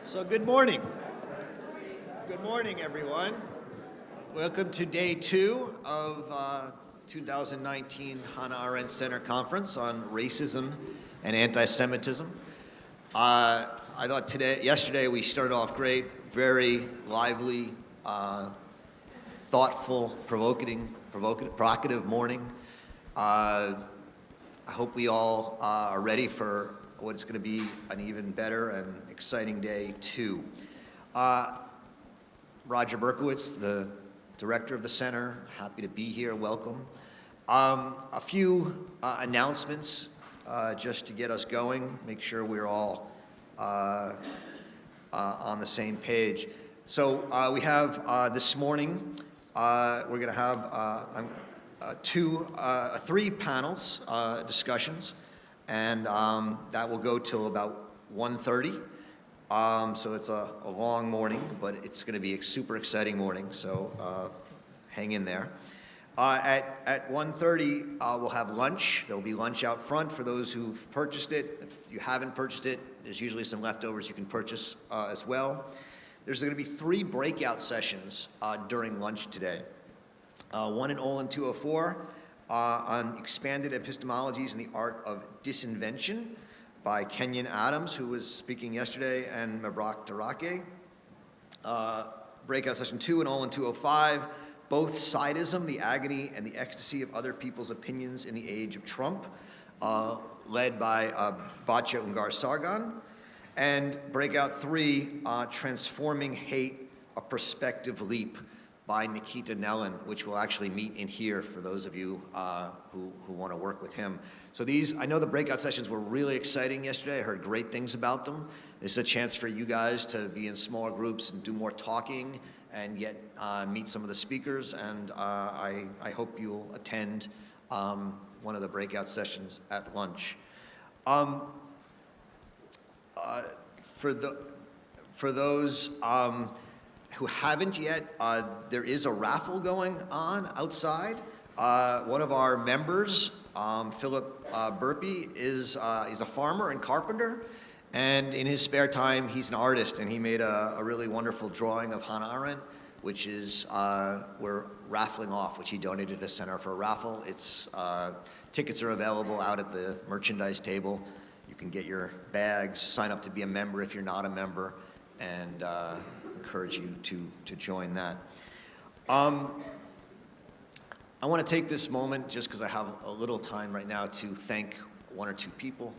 So good morning. Good morning, everyone. Welcome to day 2 of 2019 Hannah Arendt Center Conference on Racism and Antisemitism. I thought yesterday we started off great, very lively, thoughtful, provocative morning. I hope we all are ready for what's going to be an even better and exciting day 2. Roger Berkowitz, the director of the center, happy to be here, welcome. A few announcements just to get us going, make sure we're all on the same page. So we have this morning, we're going to have 3 panels, discussions, and that will go till about 1:30. So it's a long morning, but it's going to be a super exciting morning, so hang in there. At 1:30, we'll have lunch. There'll be lunch out front for those who've purchased it. If you haven't purchased it, there's usually some leftovers you can purchase as well. There's going to be 3 breakout sessions during lunch today. One in Olin 204 on expanded epistemologies in the art of disinvention by Kenyon Adams, who was speaking yesterday, and Moderator. Breakout session 2 in Olin 205, both sidism, the agony and the ecstasy of other people's opinions in the age of Trump, led by Batya Ungar-Sargon. And breakout 3, transforming hate, a perspective leap, by Nikita Nellen, which will actually meet in here for those of you who want to work with him. So I know the breakout sessions were really exciting yesterday. I heard great things about them. This is a chance for you guys to be in smaller groups and do more talking and meet some of the speakers. And I hope you'll attend one of the breakout sessions at lunch. For those who haven't yet, there is a raffle going on outside. One of our members, Philip Burpee, is a farmer and carpenter, and in his spare time, he's an artist, and he made a really wonderful drawing of Hannah Arendt, which is we're raffling off, which he donated to the center for a raffle. Tickets are available out at the merchandise table. You can get your bags, sign up to be a member if you're not a member, and encourage you to join that. I want to take this moment, just because I have a little time right now, to thank 1 or 2 people,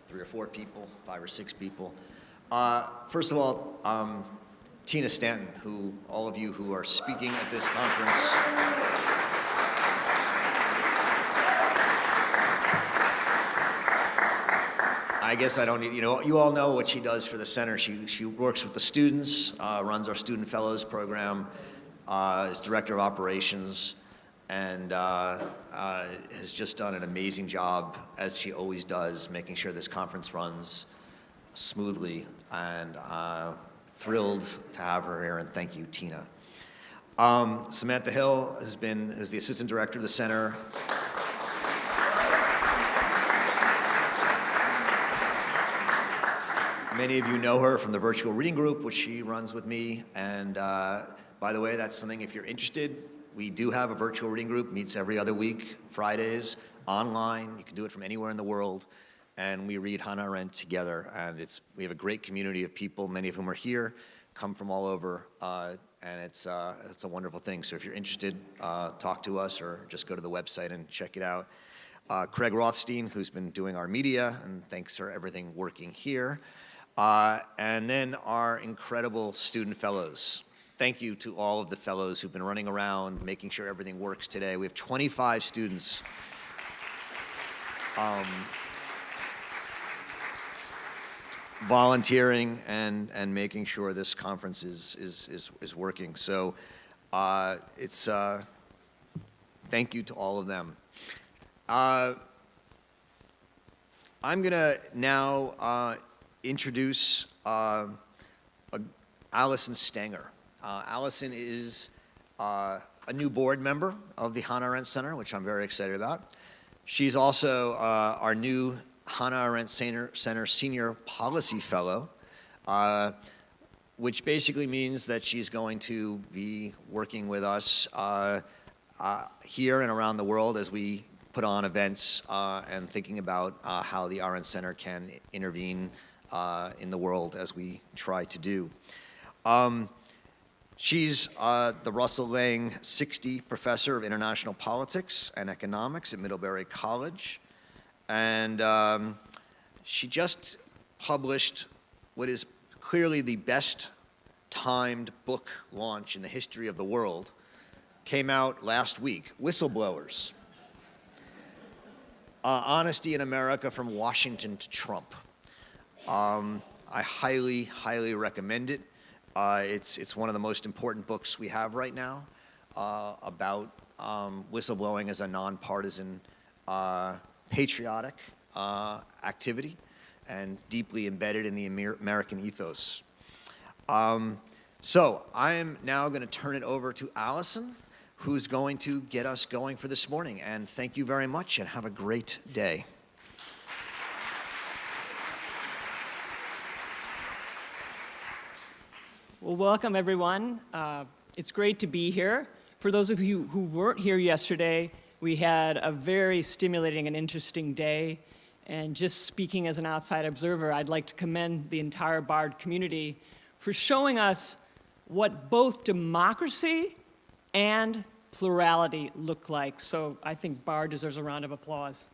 3 or 4 people, 5 or 6 people. First of all, Tina Stanton, who all of you who are speaking at this conference, I guess I don't need, you all know what she does for the center. She works with the students, runs our Student Fellows program, is director of operations, and has just done an amazing job, as she always does, making sure this conference runs smoothly, and thrilled to have her here, and thank you, Tina. Samantha Hill is the assistant director of the center. Many of you know her from the virtual reading group, which she runs with me. And by the way, that's something, if you're interested, we do have a virtual reading group, meets every other week, Fridays, online. You can do it from anywhere in the world. And we read Hannah Arendt together. And we have a great community of people, many of whom are here, come from all over. And it's a wonderful thing. So if you're interested, talk to us or just go to the website and check it out. Craig Rothstein, who's been doing our media, and thanks for everything working here. And then our incredible student fellows. Thank you to all of the fellows who've been running around, making sure everything works today. We have 25 students volunteering and making sure this conference is working. So thank you to all of them. I'm gonna now introduce Allison Stanger. Allison is a new board member of the Hannah Arendt Center, which I'm very excited about. She's also our new Hannah Arendt Center Senior Policy Fellow. which basically means that she's going to be working with us here and around the world as we put on events and thinking about how the RN Center can intervene in the world as we try to do. She's the Russell Lang 60 Professor of International Politics and Economics at Middlebury College. And she just published what is clearly the best timed book launch in the history of the world. Came out last week, Whistleblowers. Honesty in America from Washington to Trump. I highly, highly recommend it. It's one of the most important books we have right now about whistleblowing as a nonpartisan, patriotic activity and deeply embedded in the American ethos. So I am now going to turn it over to Allison, who's going to get us going for this morning. And thank you very much, and have a great day. Well, welcome, everyone. It's great to be here. For those of you who weren't here yesterday, we had a very stimulating and interesting day. And just speaking as an outside observer, I'd like to commend the entire BARD community for showing us what both democracy and plurality look like. So I think BARD deserves a round of applause.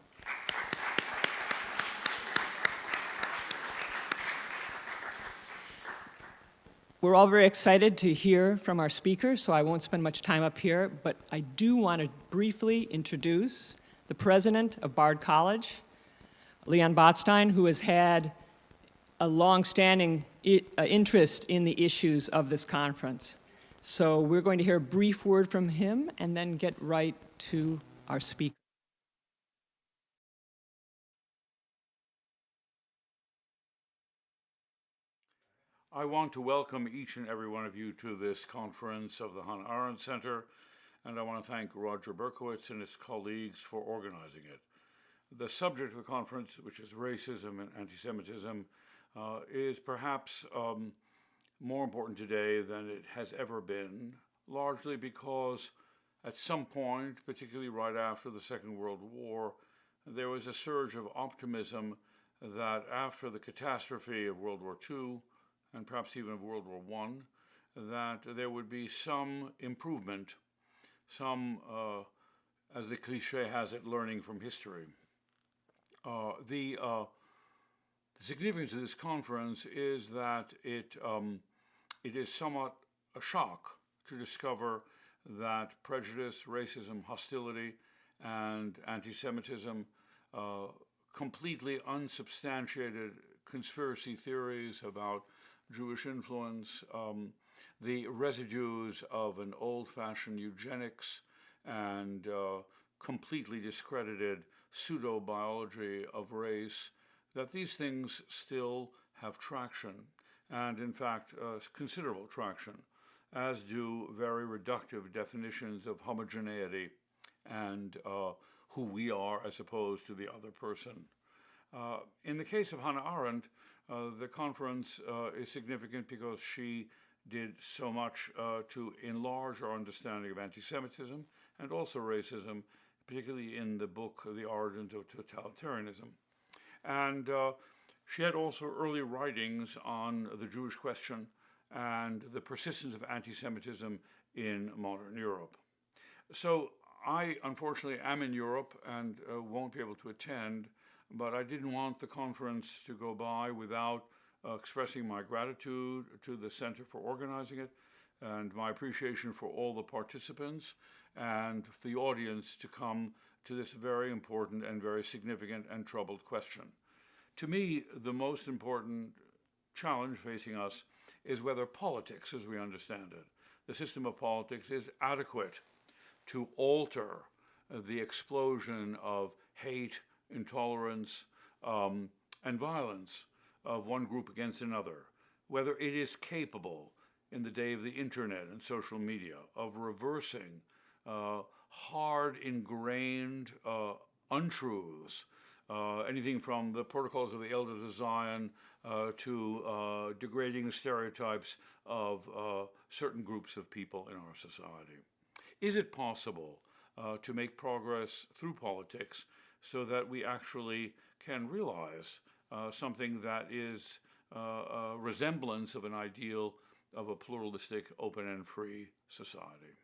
We're all very excited to hear from our speakers, so I won't spend much time up here, but I do want to briefly introduce the president of BARD College, Leon Botstein, who has had a long-standing interest in the issues of this conference. So we're going to hear a brief word from him and then get right to our speaker. I want to welcome each and every one of you to this conference of the Hannah Arendt Center, and I want to thank Roger Berkowitz and his colleagues for organizing it. The subject of the conference, which is racism and anti-Semitism, is perhaps more important today than it has ever been, largely because at some point, particularly right after the Second World War, there was a surge of optimism that after the catastrophe of World War II, and perhaps even of World War I, that there would be some improvement, some, as the cliche has it, learning from history. The significance of this conference is that it is somewhat a shock to discover that prejudice, racism, hostility, and anti-Semitism, completely unsubstantiated conspiracy theories about Jewish influence, the residues of an old-fashioned eugenics and completely discredited pseudo-biology of race, that these things still have traction, and in fact considerable traction, as do very reductive definitions of homogeneity and who we are as opposed to the other person. In the case of Hannah Arendt, the conference is significant because she did so much to enlarge our understanding of anti-Semitism and also racism, particularly in the book, The Origins of Totalitarianism. And she had also early writings on the Jewish question and the persistence of anti-Semitism in modern Europe. So I, unfortunately, am in Europe and won't be able to attend, but I didn't want the conference to go by without expressing my gratitude to the Center for organizing it and my appreciation for all the participants and the audience to come to this very important and very significant and troubled question. To me, the most important challenge facing us is whether politics, as we understand it, the system of politics, is adequate to alter the explosion of hate, intolerance, and violence of one group against another, whether it is capable in the day of the internet and social media of reversing hard ingrained untruths anything from the Protocols of the Elders of Zion to degrading the stereotypes of certain groups of people in our society. Is it possible to make progress through politics so that we actually can realize something that is a resemblance of an ideal of a pluralistic, open and free society?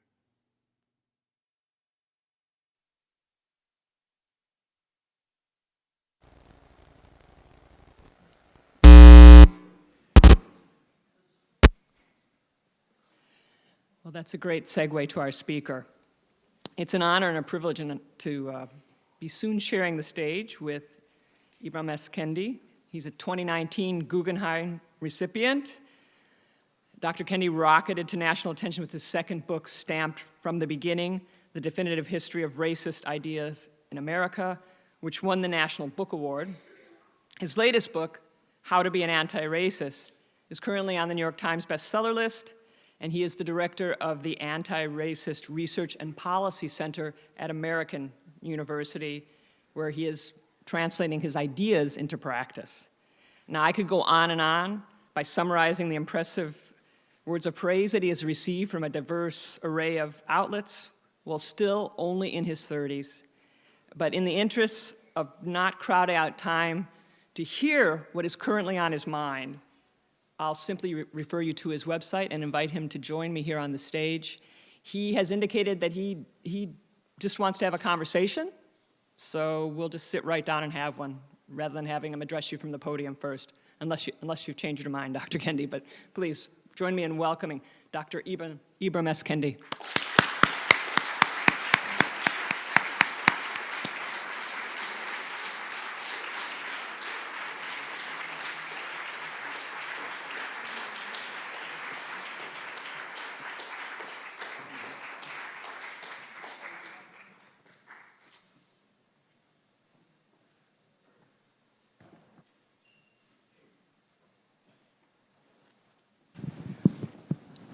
Well, that's a great segue to our speaker. It's an honor and a privilege to be soon sharing the stage with Ibram X. Kendi. He's a 2019 Guggenheim recipient. Dr. Kendi rocketed to national attention with his second book, Stamped from the Beginning, The Definitive History of Racist Ideas in America, which won the National Book Award. His latest book, How to Be an Antiracist, is currently on the New York Times bestseller list, and he is the director of the Anti-Racist Research and Policy Center at American University, where he is translating his ideas into practice. Now, I could go on by summarizing the impressive words of praise that he has received from a diverse array of outlets, while still only in his 30s. But in the interest of not crowding out time to hear what is currently on his mind, I'll simply refer you to his website and invite him to join me here on the stage. He has indicated that he just wants to have a conversation, so we'll just sit right down and have one, rather than having him address you from the podium first, unless you've changed your mind, Dr. Kendi. But please join me in welcoming Dr. Ibram S. Kendi.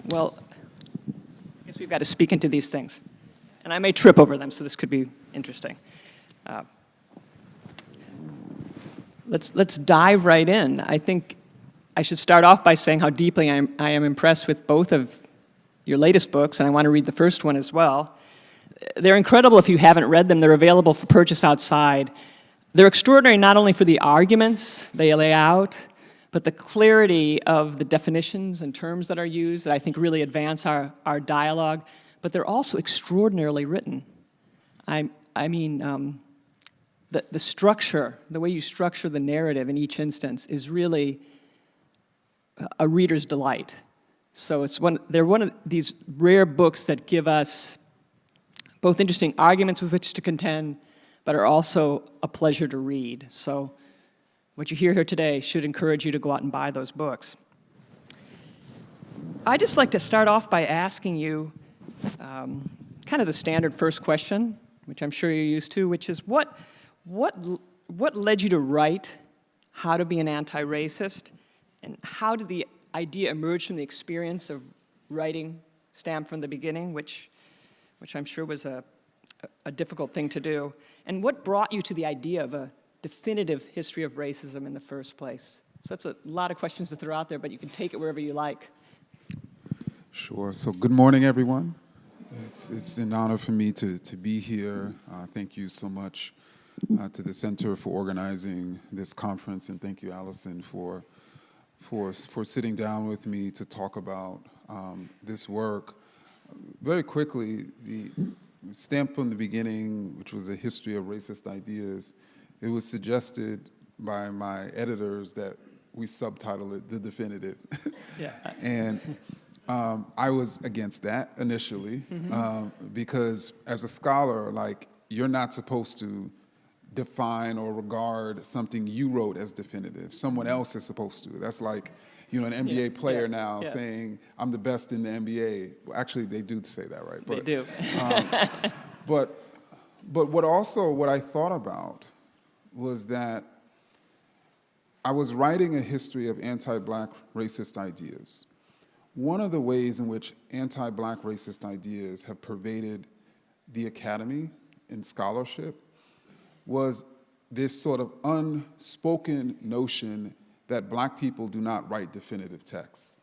Well, I guess we've got to speak into these things. And I may trip over them, so this could be interesting. Let's dive right in. I think I should start off by saying how deeply I am impressed with both of your latest books, and I want to read the first one as well. They're incredible if you haven't read them. They're available for purchase outside. They're extraordinary not only for the arguments they lay out, but the clarity of the definitions and terms that are used that I think really advance our dialogue, but they're also extraordinarily written. I mean, the structure, the way you structure the narrative in each instance is really a reader's delight. So they're one of these rare books that give us both interesting arguments with which to contend, but are also a pleasure to read. So what you hear here today should encourage you to go out and buy those books. I'd just like to start off by asking you kind of the standard first question, which I'm sure you're used to, which is what led you to write How to Be an Antiracist, and how did the idea emerge from the experience of writing Stamped from the Beginning, which I'm sure was a difficult thing to do, and what brought you to the idea of a definitive history of racism in the first place? So that's a lot of questions to throw out there, but you can take it wherever you like. Sure. So good morning, everyone. It's an honor for me to be here. Thank you so much to the Center for organizing this conference, and thank you, Allison, for sitting down with me to talk about this work. Very quickly, the Stamped from the Beginning, which was a history of racist ideas, it was suggested by my editors that we subtitle it The Definitive. Yeah. And I was against that initially, because as a scholar, like, you're not supposed to define or regard something you wrote as definitive. Someone else is supposed to. That's like, you know, an NBA player now saying, I'm the best in the NBA. Well, actually, they do say that, right? But, they do. But what I thought about was that I was writing a history of anti-Black racist ideas. One of the ways in which anti-Black racist ideas have pervaded the academy and scholarship was this sort of unspoken notion that Black people do not write definitive texts,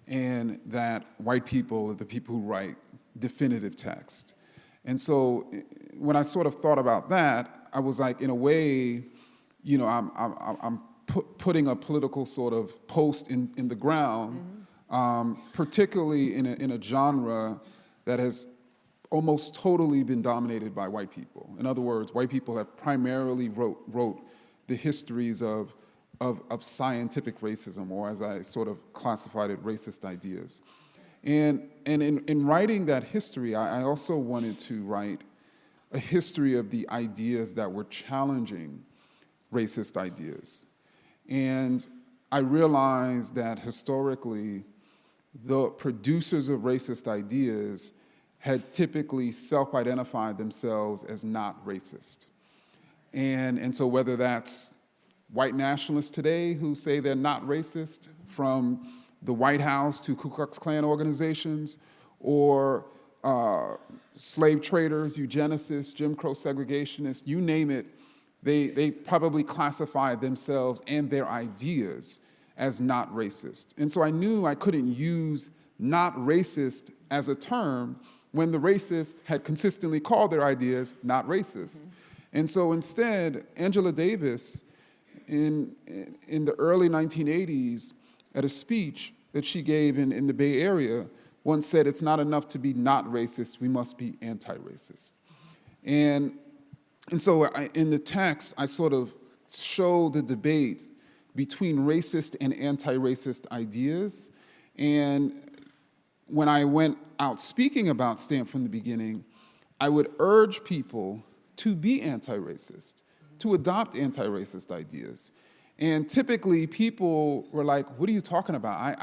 and that white people are the people who write definitive text. And so when I sort of thought about that, I was like, in a way, you know, I'm putting a political sort of post in the ground, particularly in a genre that has almost totally been dominated by white people. In other words, white people have primarily wrote the histories of scientific racism, or as I sort of classified it, racist ideas. And in writing that history, I also wanted to write a history of the ideas that were challenging racist ideas. And I realized that historically, the producers of racist ideas had typically self-identified themselves as not racist. And so whether that's white nationalists today who say they're not racist, from the White House to Ku Klux Klan organizations, or slave traders, eugenicists, Jim Crow segregationists, you name it, they probably classify themselves and their ideas as not racist. And so I knew I couldn't use not racist as a term when the racist had consistently called their ideas not racist. And so instead, Angela Davis, in the early 1980s, at a speech that she gave in the Bay Area, once said, "It's not enough to be not racist, we must be anti-racist." And so in the text, I sort of show the debate between racist and anti-racist ideas. And when I went out speaking about STAMP from the beginning, I would urge people to be anti-racist, to adopt anti-racist ideas. And typically people were like, "What are you talking about?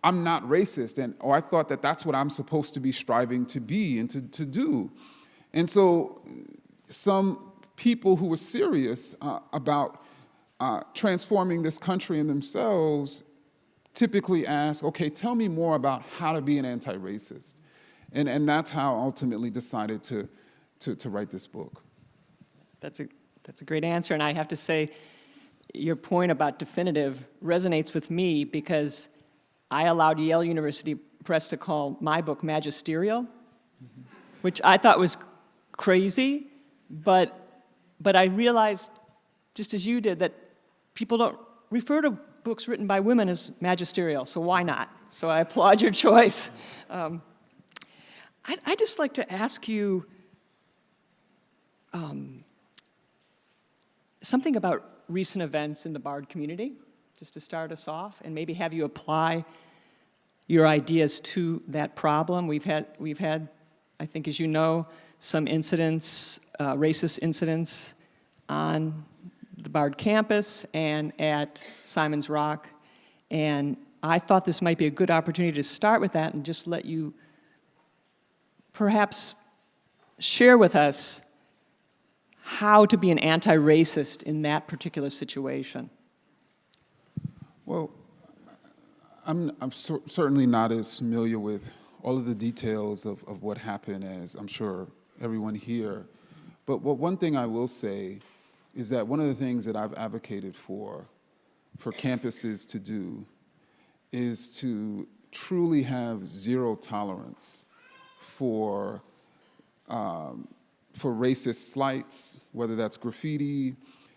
I'm not racist," and I thought that that's what I'm supposed to be striving to be and to do. And so some people who were serious about transforming this country and themselves typically ask, "Okay, tell me more about how to be an anti-racist." And that's how I ultimately decided to write this book. That's a great answer, and I have to say, your point about definitive resonates with me because I allowed Yale University Press to call my book Magisterial, which I thought was crazy, but I realized, just as you did, that people don't refer to books written by women as magisterial, so why not? So I applaud your choice. I'd just like to ask you something about recent events in the BARD community, just to start us off, and maybe have you apply your ideas to that problem. We've had, I think, as you know, some incidents, racist incidents on the BARD campus and at Simon's Rock, and I thought this might be a good opportunity to start with that and just let you perhaps share with us how to be an anti-racist in that particular situation. Well, I'm certainly not as familiar with all of the details of what happened as I'm sure everyone here. But one thing I will say is that one of the things that I've advocated for campuses to do is to truly have zero tolerance for racist slights, whether that's graffiti,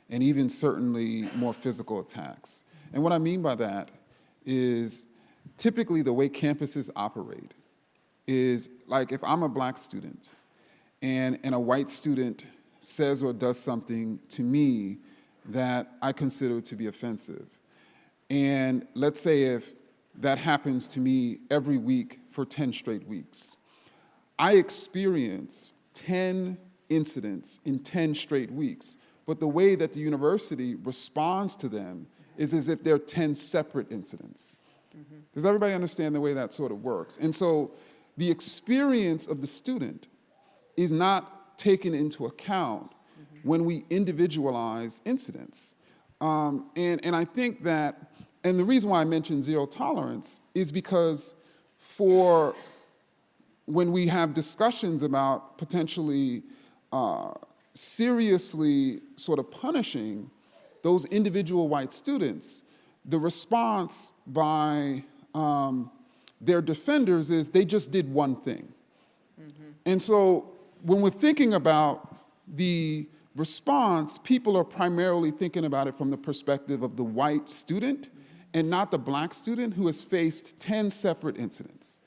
and even certainly more physical attacks. And what I mean by that is typically the way campuses operate is like if I'm a black student and a white student says or does something to me that I consider to be offensive, and let's say if that happens to me every week for 10 straight weeks, I experience 10 incidents in 10 straight weeks, but the way that the university responds to them is as if they're 10 separate incidents. Does everybody understand the way that sort of works? And so the experience of the student is not taken into account when we individualize incidents. And I think that, and the reason why I mentioned zero tolerance is because when we have discussions about potentially seriously sort of punishing those individual white students, the response by their defenders is they just did one thing. And so when we're thinking about the response, people are primarily thinking about it from the perspective of the white student and not the black student who has faced 10 separate incidents.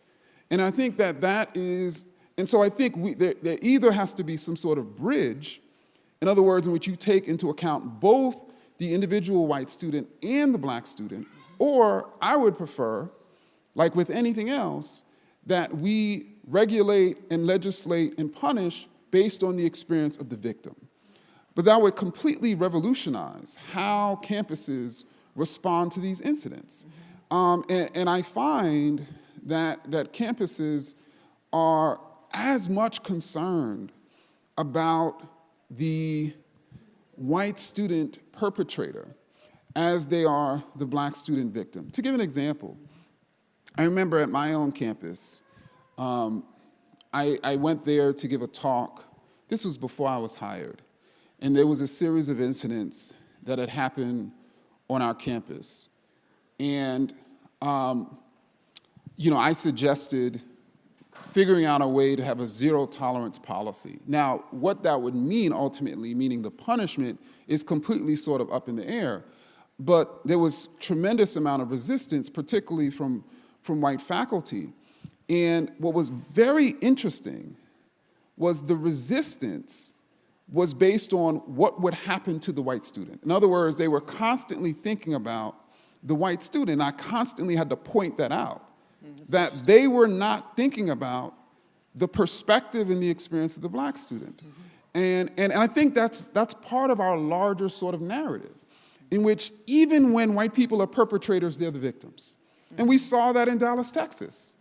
And I think that is, and so I think there either has to be some sort of bridge, in other words, in which you take into account both the individual white student and the black student, or I would prefer, like with anything else, that we regulate and legislate and punish based on the experience of the victim. But that would completely revolutionize how campuses respond to these incidents. And I find that campuses are as much concerned about the white student perpetrator as they are the black student victim. To give an example, I remember at my own campus, I went there to give a talk. This was before I was hired. And there was a series of incidents that had happened on our campus. And, I suggested figuring out a way to have a zero tolerance policy. Now, what that would mean ultimately, meaning the punishment, is completely sort of up in the air. But there was tremendous amount of resistance, particularly from white faculty. And what was very interesting was the resistance was based on what would happen to the white student. In other words, they were constantly thinking about the white student. I constantly had to point that out, that they were not thinking about the perspective and the experience of the black student. And I think that's part of our larger sort of narrative, in which even when white people are perpetrators, they're the victims. And we saw that in Dallas, Texas,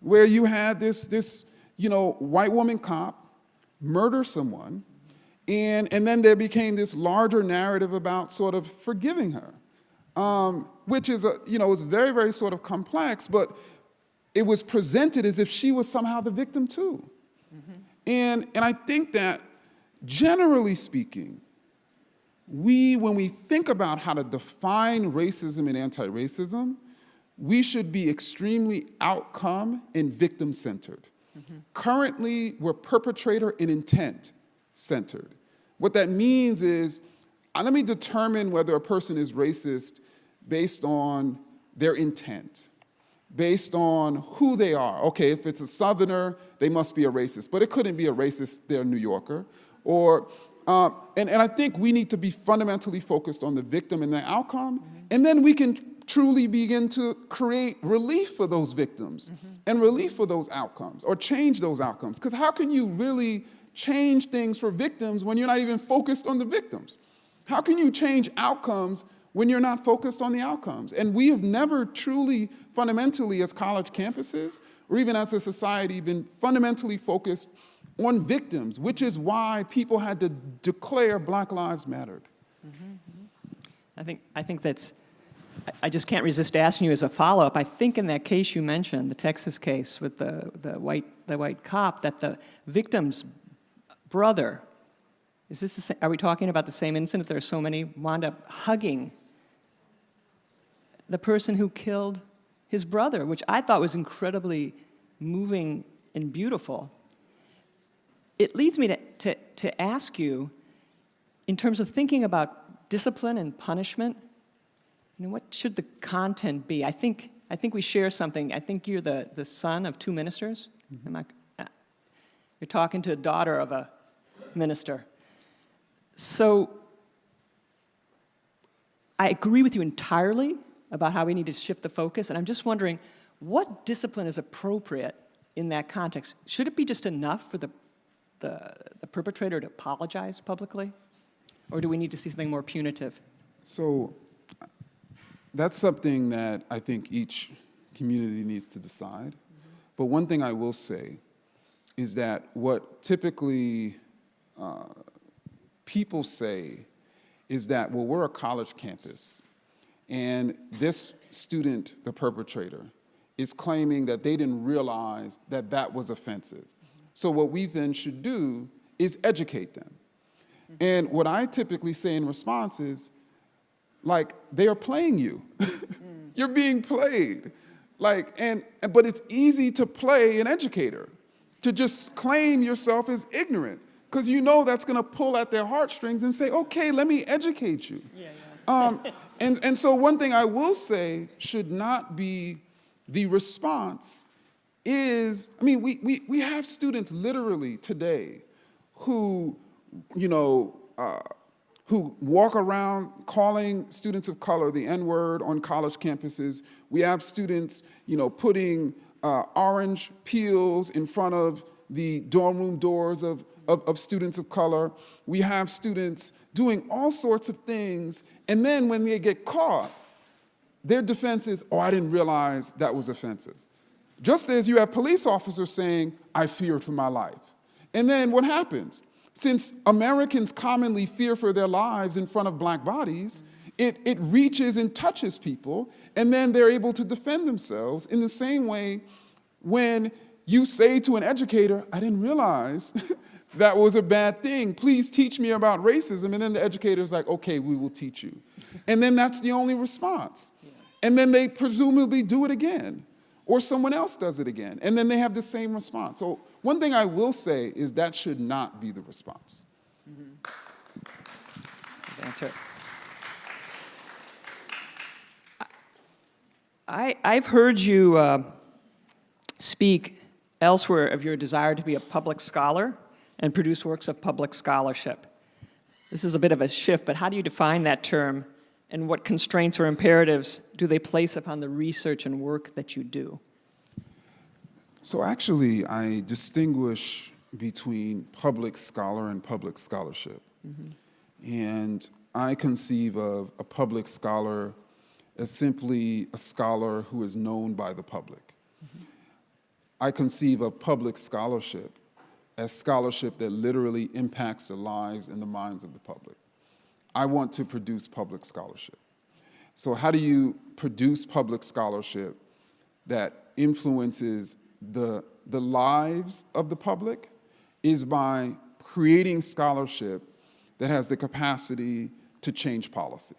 where you had this white woman cop murder someone, and then there became this larger narrative about sort of forgiving her, which is was very, very sort of complex, but it was presented as if she was somehow the victim too. And I think that generally speaking, when we think about how to define racism and anti-racism, we should be extremely outcome and victim-centered. Currently, we're perpetrator and intent-centered. What that means is, let me determine whether a person is racist based on their intent, based on who they are. Okay, if it's a Southerner, they must be a racist, but it couldn't be a racist, they're a New Yorker. And I think we need to be fundamentally focused on the victim and the outcome, and then we can truly begin to create relief for those victims and relief for those outcomes, or change those outcomes. Because how can you really change things for victims when you're not even focused on the victims? How can you change outcomes when you're not focused on the outcomes? And we have never truly, fundamentally, as college campuses, or even as a society, been fundamentally focused on victims, which is why people had to declare Black Lives Mattered. I think that's, I just can't resist asking you as a follow-up. I think in that case you mentioned, the Texas case with the white cop, that the victim's brother, is this the same, are we talking about the same incident? There are so many, wound up hugging the person who killed his brother, which I thought was incredibly moving and beautiful. It leads me to ask you, in terms of thinking about discipline and punishment, what should the content be? I think we share something. I think you're the son of two ministers. You're talking to a daughter of a minister. So I agree with you entirely about how we need to shift the focus, and I'm just wondering, what discipline is appropriate in that context? Should it be just enough for the perpetrator to apologize publicly? Or do we need to see something more punitive? So that's something that I think each community needs to decide. But one thing I will say is that what typically people say is that, well, we're a college campus, and this student, the perpetrator, is claiming that they didn't realize that that was offensive. So what we then should do is educate them. And what I typically say in response is, like, they are playing you. You're being played. Like, but it's easy to play an educator, to just claim yourself as ignorant, because you know that's going to pull at their heartstrings and say, okay, let me educate you. And so one thing I will say should not be the response is, I mean, we have students literally today who, who walk around calling students of color the N-word on college campuses. We have students, putting orange peels in front of the dorm room doors of students of color. We have students doing all sorts of things, and then when they get caught, their defense is, oh, I didn't realize that was offensive. Just as you have police officers saying, I feared for my life. And then what happens? Since Americans commonly fear for their lives in front of black bodies, it reaches and touches people, and then they're able to defend themselves in the same way when you say to an educator, I didn't realize that was a bad thing. Please teach me about racism. And then the educator's like, okay, we will teach you. And then that's the only response. And then they presumably do it again, or someone else does it again. And then they have the same response. So one thing I will say is that should not be the response. Good answer. I've heard you speak elsewhere of your desire to be a public scholar and produce works of public scholarship. This is a bit of a shift, but how do you define that term, and what constraints or imperatives do they place upon the research and work that you do? So actually, I distinguish between public scholar and public scholarship. And I conceive of a public scholar as simply a scholar who is known by the public. I conceive of public scholarship as scholarship that literally impacts the lives and the minds of the public. I want to produce public scholarship. So how do you produce public scholarship that influences the lives of the public? Is by creating scholarship that has the capacity to change policy.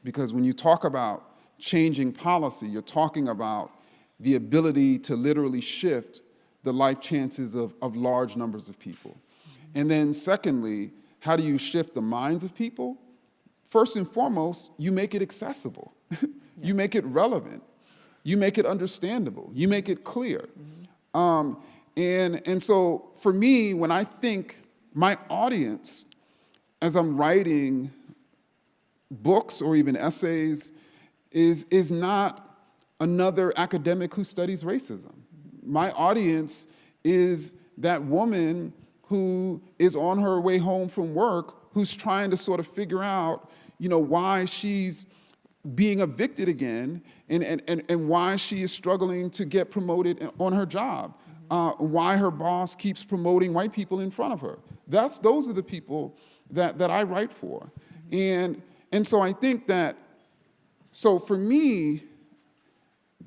Because when you talk about changing policy, you're talking about the ability to literally shift the life chances of large numbers of people. And then secondly, how do you shift the minds of people? First and foremost, you make it accessible. You make it relevant. You make it understandable. You make it clear. And so for me, when I think my audience, as I'm writing books or even essays, is not another academic who studies racism. My audience is that woman who is on her way home from work, who's trying to sort of figure out, why she's being evicted again, and why she is struggling to get promoted on her job, why her boss keeps promoting white people in front of her. Those are the people that I write for. And so I think that, so for me,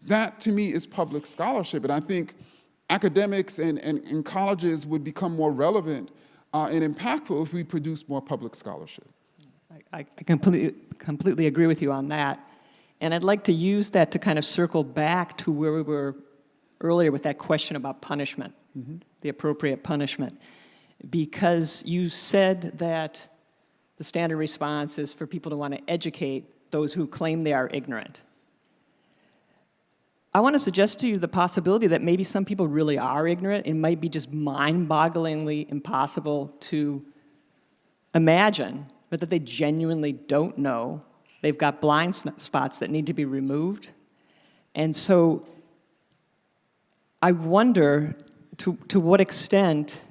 that to me is public scholarship. And I think academics and colleges would become more relevant and impactful if we produce more public scholarship. I completely agree with you on that. And I'd like to use that to kind of circle back to where we were earlier with that question about punishment, the appropriate punishment. Because you said that the standard response is for people to want to educate those who claim they are ignorant. I want to suggest to you the possibility that maybe some people really are ignorant. It might be just mind-bogglingly impossible to imagine, but that they genuinely don't know. They've got blind spots that need to be removed. And so I wonder to what extent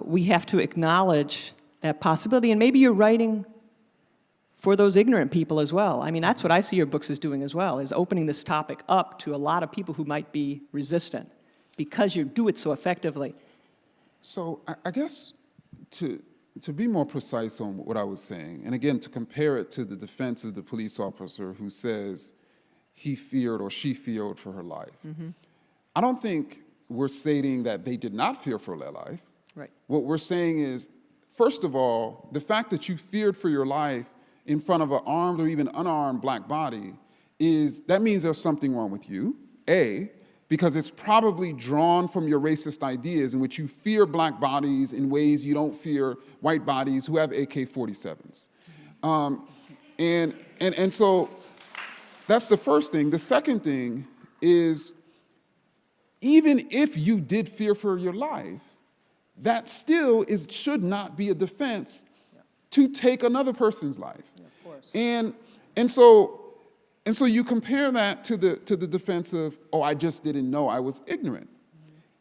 we have to acknowledge that possibility. And maybe you're writing for those ignorant people as well. I mean, that's what I see your books as doing as well, is opening this topic up to a lot of people who might be resistant because you do it so effectively. So I guess to be more precise on what I was saying, and again, to compare it to the defense of the police officer who says he feared or she feared for her life. I don't think we're stating that they did not fear for their life. Right. What we're saying is, first of all, the fact that you feared for your life in front of an armed or even unarmed black body that means there's something wrong with you, A, because it's probably drawn from your racist ideas in which you fear black bodies in ways you don't fear white bodies who have AK-47s. And so that's the first thing. The second thing is, even if you did fear for your life, that still should not be a defense to take another person's life. And so you compare that to the defense of, oh, I just didn't know, I was ignorant.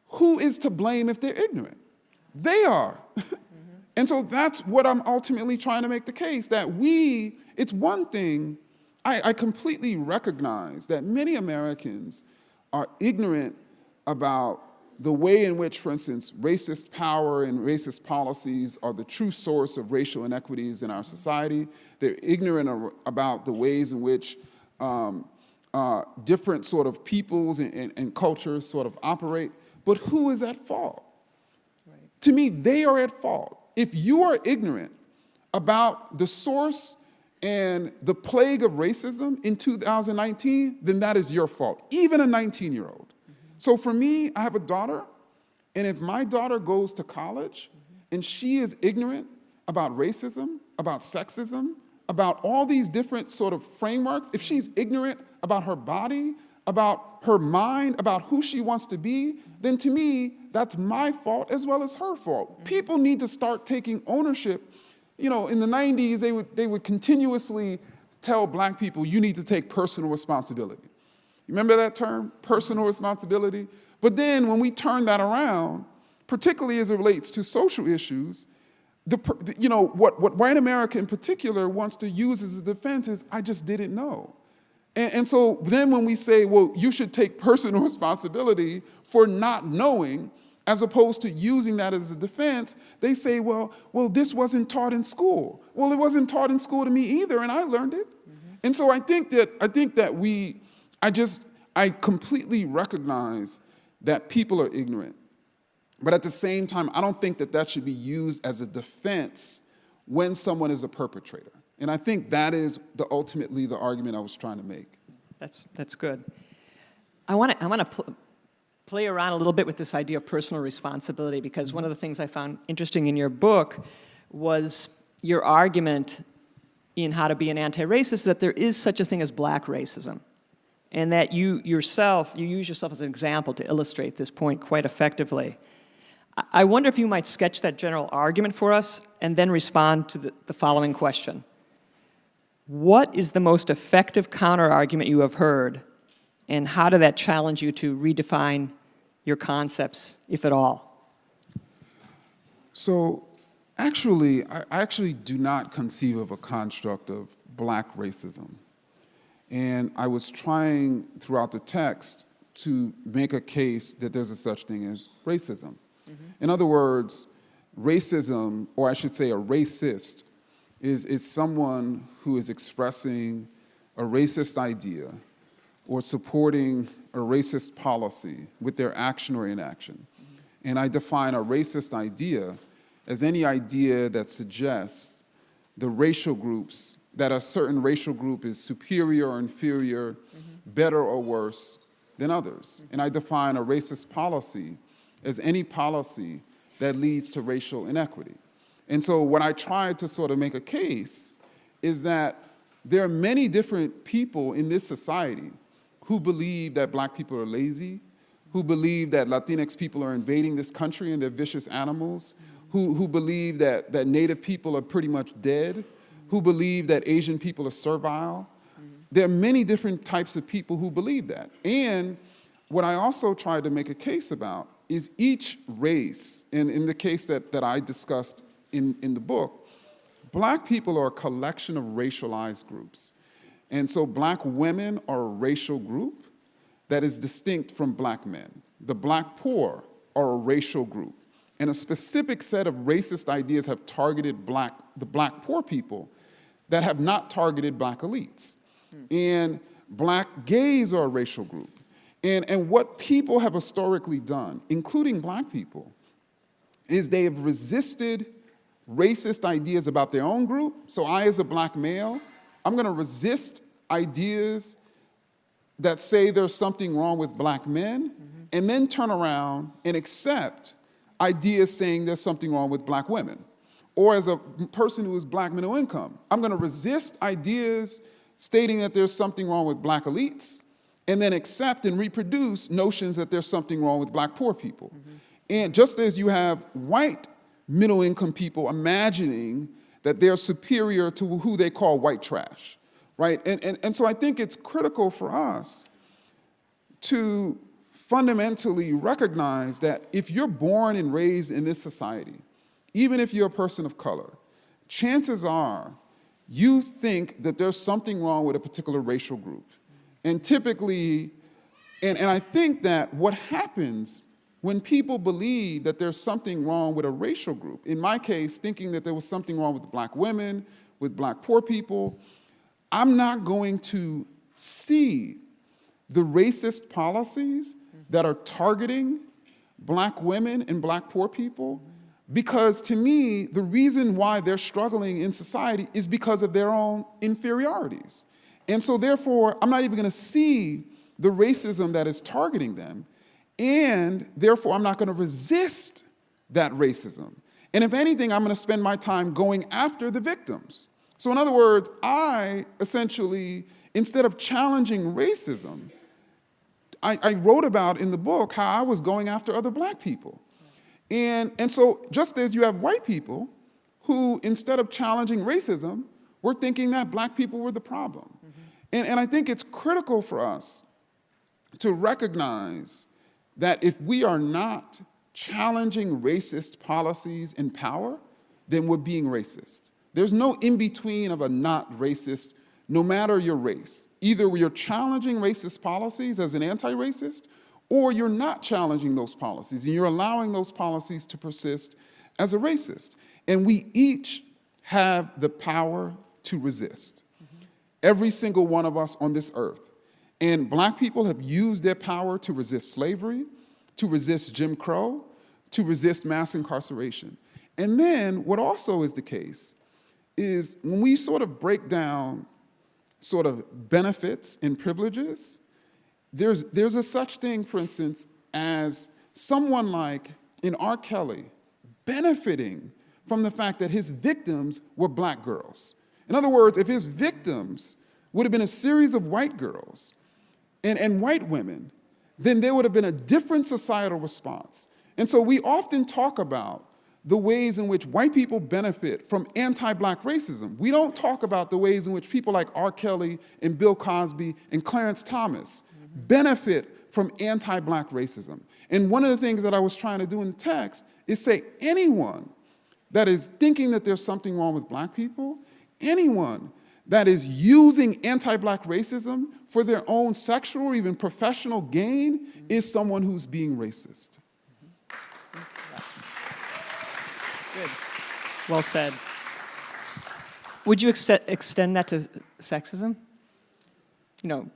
Who is to blame if they're ignorant? They are. And so that's what I'm ultimately trying to make the case, that it's one thing, I completely recognize that many Americans are ignorant about the way in which, for instance, racist power and racist policies are the true source of racial inequities in our society. They're ignorant about the ways in which different sort of peoples and cultures sort of operate. But who is at fault? Right. To me, they are at fault. If you are ignorant about the source and the plague of racism in 2019, then that is your fault, even a 19-year-old. So for me, I have a daughter, and if my daughter goes to college and she is ignorant about racism, about sexism, about all these different sort of frameworks, if she's ignorant about her body, about her mind, about who she wants to be, then to me, that's my fault as well as her fault. People need to start taking ownership. You know, in the 90s, they would continuously tell black people, you need to take personal responsibility. You remember that term, personal responsibility? But then when we turn that around, particularly as it relates to social issues, what white America in particular wants to use as a defense is, I just didn't know. And so then when we say, well, you should take personal responsibility for not knowing, as opposed to using that as a defense, they say, well, this wasn't taught in school. Well, it wasn't taught in school to me either, and I learned it. And so I think that I completely recognize that people are ignorant. But at the same time, I don't think that should be used as a defense when someone is a perpetrator. And I think that is ultimately the argument I was trying to make. That's good. I want to play around a little bit with this idea of personal responsibility, because one of the things I found interesting in your book was your argument in How to Be an Antiracist that there is such a thing as black racism, and that you use yourself as an example to illustrate this point quite effectively. I wonder if you might sketch that general argument for us and then respond to the following question. What is the most effective counter-argument you have heard, and how did that challenge you to redefine your concepts, if at all? So actually, I actually do not conceive of a construct of black racism. And I was trying throughout the text to make a case that there's a such thing as racism. In other words, racism, or I should say a racist, is someone who is expressing a racist idea or supporting a racist policy with their action or inaction. And I define a racist idea as any idea that suggests the racial groups, that a certain racial group is superior or inferior, better or worse than others. And I define a racist policy as any policy that leads to racial inequity. And so what I tried to sort of make a case is that there are many different people in this society who believe that black people are lazy, who believe that Latinx people are invading this country and they're vicious animals, who believe that Native people are pretty much dead, who believe that Asian people are servile. There are many different types of people who believe that. And what I also tried to make a case about is each race, and in the case that I discussed in the book, black people are a collection of racialized groups. And so black women are a racial group that is distinct from black men. The black poor are a racial group. And a specific set of racist ideas have targeted the black poor people that have not targeted black elites. And black gays are a racial group. And what people have historically done, including black people, is they have resisted racist ideas about their own group. So I, as a black male, I'm going to resist ideas that say there's something wrong with black men, and then turn around and accept ideas saying there's something wrong with black women. Or as a person who is black middle income, I'm going to resist ideas stating that there's something wrong with black elites, and then accept and reproduce notions that there's something wrong with black poor people. And just as you have white middle income people imagining that they're superior to who they call white trash, right? And so I think it's critical for us to fundamentally recognize that if you're born and raised in this society, even if you're a person of color, chances are you think that there's something wrong with a particular racial group. And typically, and I think that what happens when people believe that there's something wrong with a racial group, in my case, thinking that there was something wrong with black women, with black poor people, I'm not going to see the racist policies that are targeting black women and black poor people, because to me, the reason why they're struggling in society is because of their own inferiorities. And so therefore, I'm not even gonna see the racism that is targeting them, and therefore I'm not gonna resist that racism. And if anything, I'm gonna spend my time going after the victims. So in other words, I essentially, instead of challenging racism, I wrote about in the book how I was going after other black people. And so just as you have white people who, instead of challenging racism, were thinking that black people were the problem. And I think it's critical for us to recognize that if we are not challenging racist policies in power, then we're being racist. There's no in-between of a not racist, no matter your race. Either you're challenging racist policies as an anti-racist, or you're not challenging those policies, and you're allowing those policies to persist as a racist. And we each have the power to resist. Every single one of us on this earth. And black people have used their power to resist slavery, to resist Jim Crow, to resist mass incarceration. And then what also is the case is when we sort of break down sort of benefits and privileges, there's a such thing, for instance, as someone like in R. Kelly benefiting from the fact that his victims were black girls. In other words, if his victims would have been a series of white girls and white women, then there would have been a different societal response. And so we often talk about the ways in which white people benefit from anti-black racism. We don't talk about the ways in which people like R. Kelly and Bill Cosby and Clarence Thomas benefit from anti-black racism. And one of the things that I was trying to do in the text is say anyone that is thinking that there's something wrong with black people, anyone that is using anti-black racism for their own sexual or even professional gain is someone who's being racist. Good. Well said. Would you extend that to sexism? You know,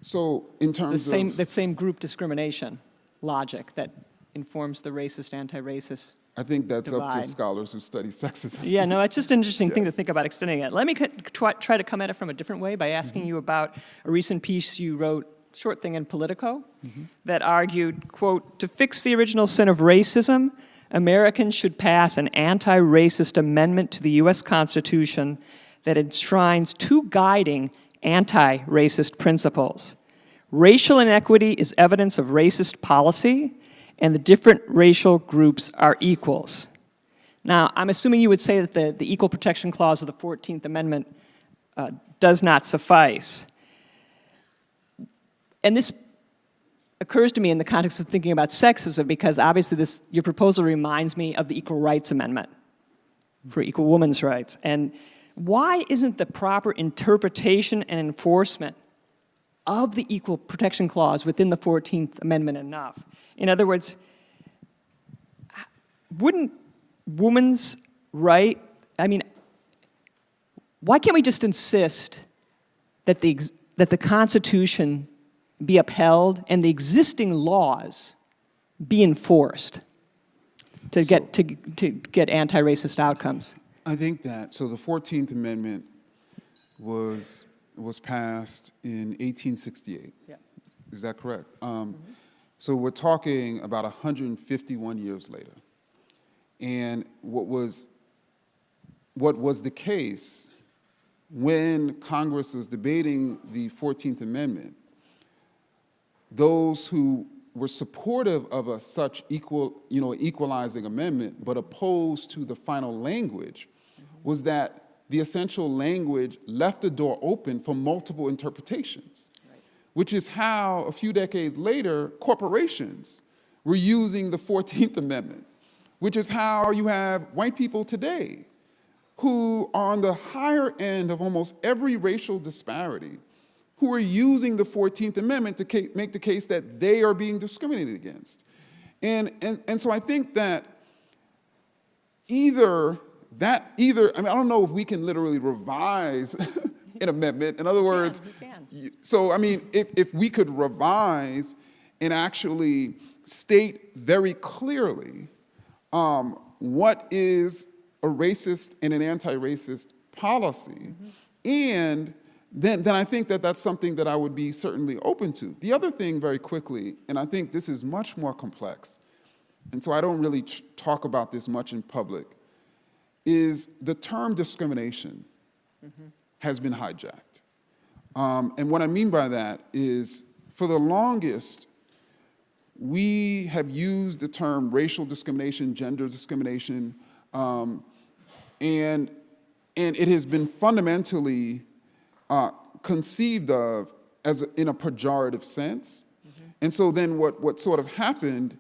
so in terms of the same group discrimination logic that informs the racist, anti-racist. I think that's up to divide. Scholars who study sexism. Yeah, no, it's just an interesting thing to Yes. think about extending it. Let me try to come at it from a different way by asking you about a recent piece you wrote, short thing in Politico, that argued, quote, to fix the original sin of racism, Americans should pass an anti-racist amendment to the U.S. Constitution that enshrines two guiding anti-racist principles. Racial inequity is evidence of racist policy, and the different racial groups are equals. Now, I'm assuming you would say that the Equal Protection Clause of the 14th Amendment does not suffice. And this occurs to me in the context of thinking about sexism, because obviously your proposal reminds me of the Equal Rights Amendment for equal women's rights. And why isn't the proper interpretation and enforcement of the Equal Protection Clause within the 14th Amendment enough? In other words, wouldn't women's right, I mean, why can't we just insist that the Constitution be upheld and the existing laws be enforced? to get anti-racist outcomes? I think that, so the 14th Amendment was passed in 1868. Yeah. Is that correct? So we're talking about 151 years later. And what was the case when Congress was debating the 14th Amendment, those who were supportive of such equalizing amendment, but opposed to the final language, was that the essential language left the door open for multiple interpretations, which is how a few decades later, corporations were using the 14th Amendment, which is how you have white people today who are on the higher end of almost every racial disparity, who are using the 14th Amendment to make the case that they are being discriminated against. And so I think that I don't know if we can literally revise an amendment. In other words, so I mean, if we could revise and actually state very clearly what is a racist and an anti-racist policy, and then I think that that's something that I would be certainly open to. The other thing, very quickly, and I think this is much more complex, and so I don't really talk about this much in public, is the term discrimination has been hijacked. And what I mean by that is, for the longest, we have used the term racial discrimination, gender discrimination, and it has been fundamentally conceived of as in a pejorative sense. And so then what sort of happened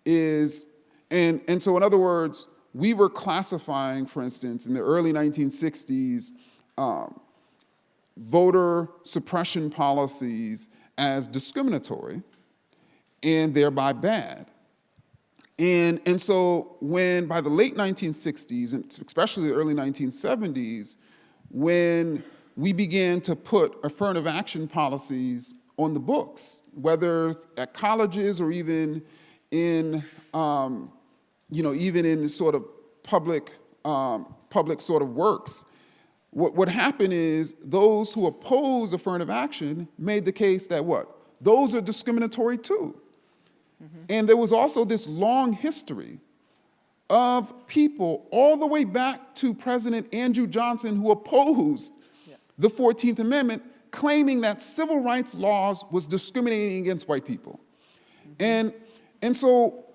is, and so in other words, we were classifying, for instance, in the early 1960s, voter suppression policies as discriminatory and thereby bad. And so when, by the late 1960s, and especially the early 1970s, when we began to put affirmative action policies on the books, whether at colleges or even in, even in sort of public sort of works, what happened is those who opposed affirmative action made the case that those are discriminatory too. And there was also this long history of people all the way back to President Andrew Johnson who opposed the 14th Amendment, claiming that civil rights laws was discriminating against white people. And so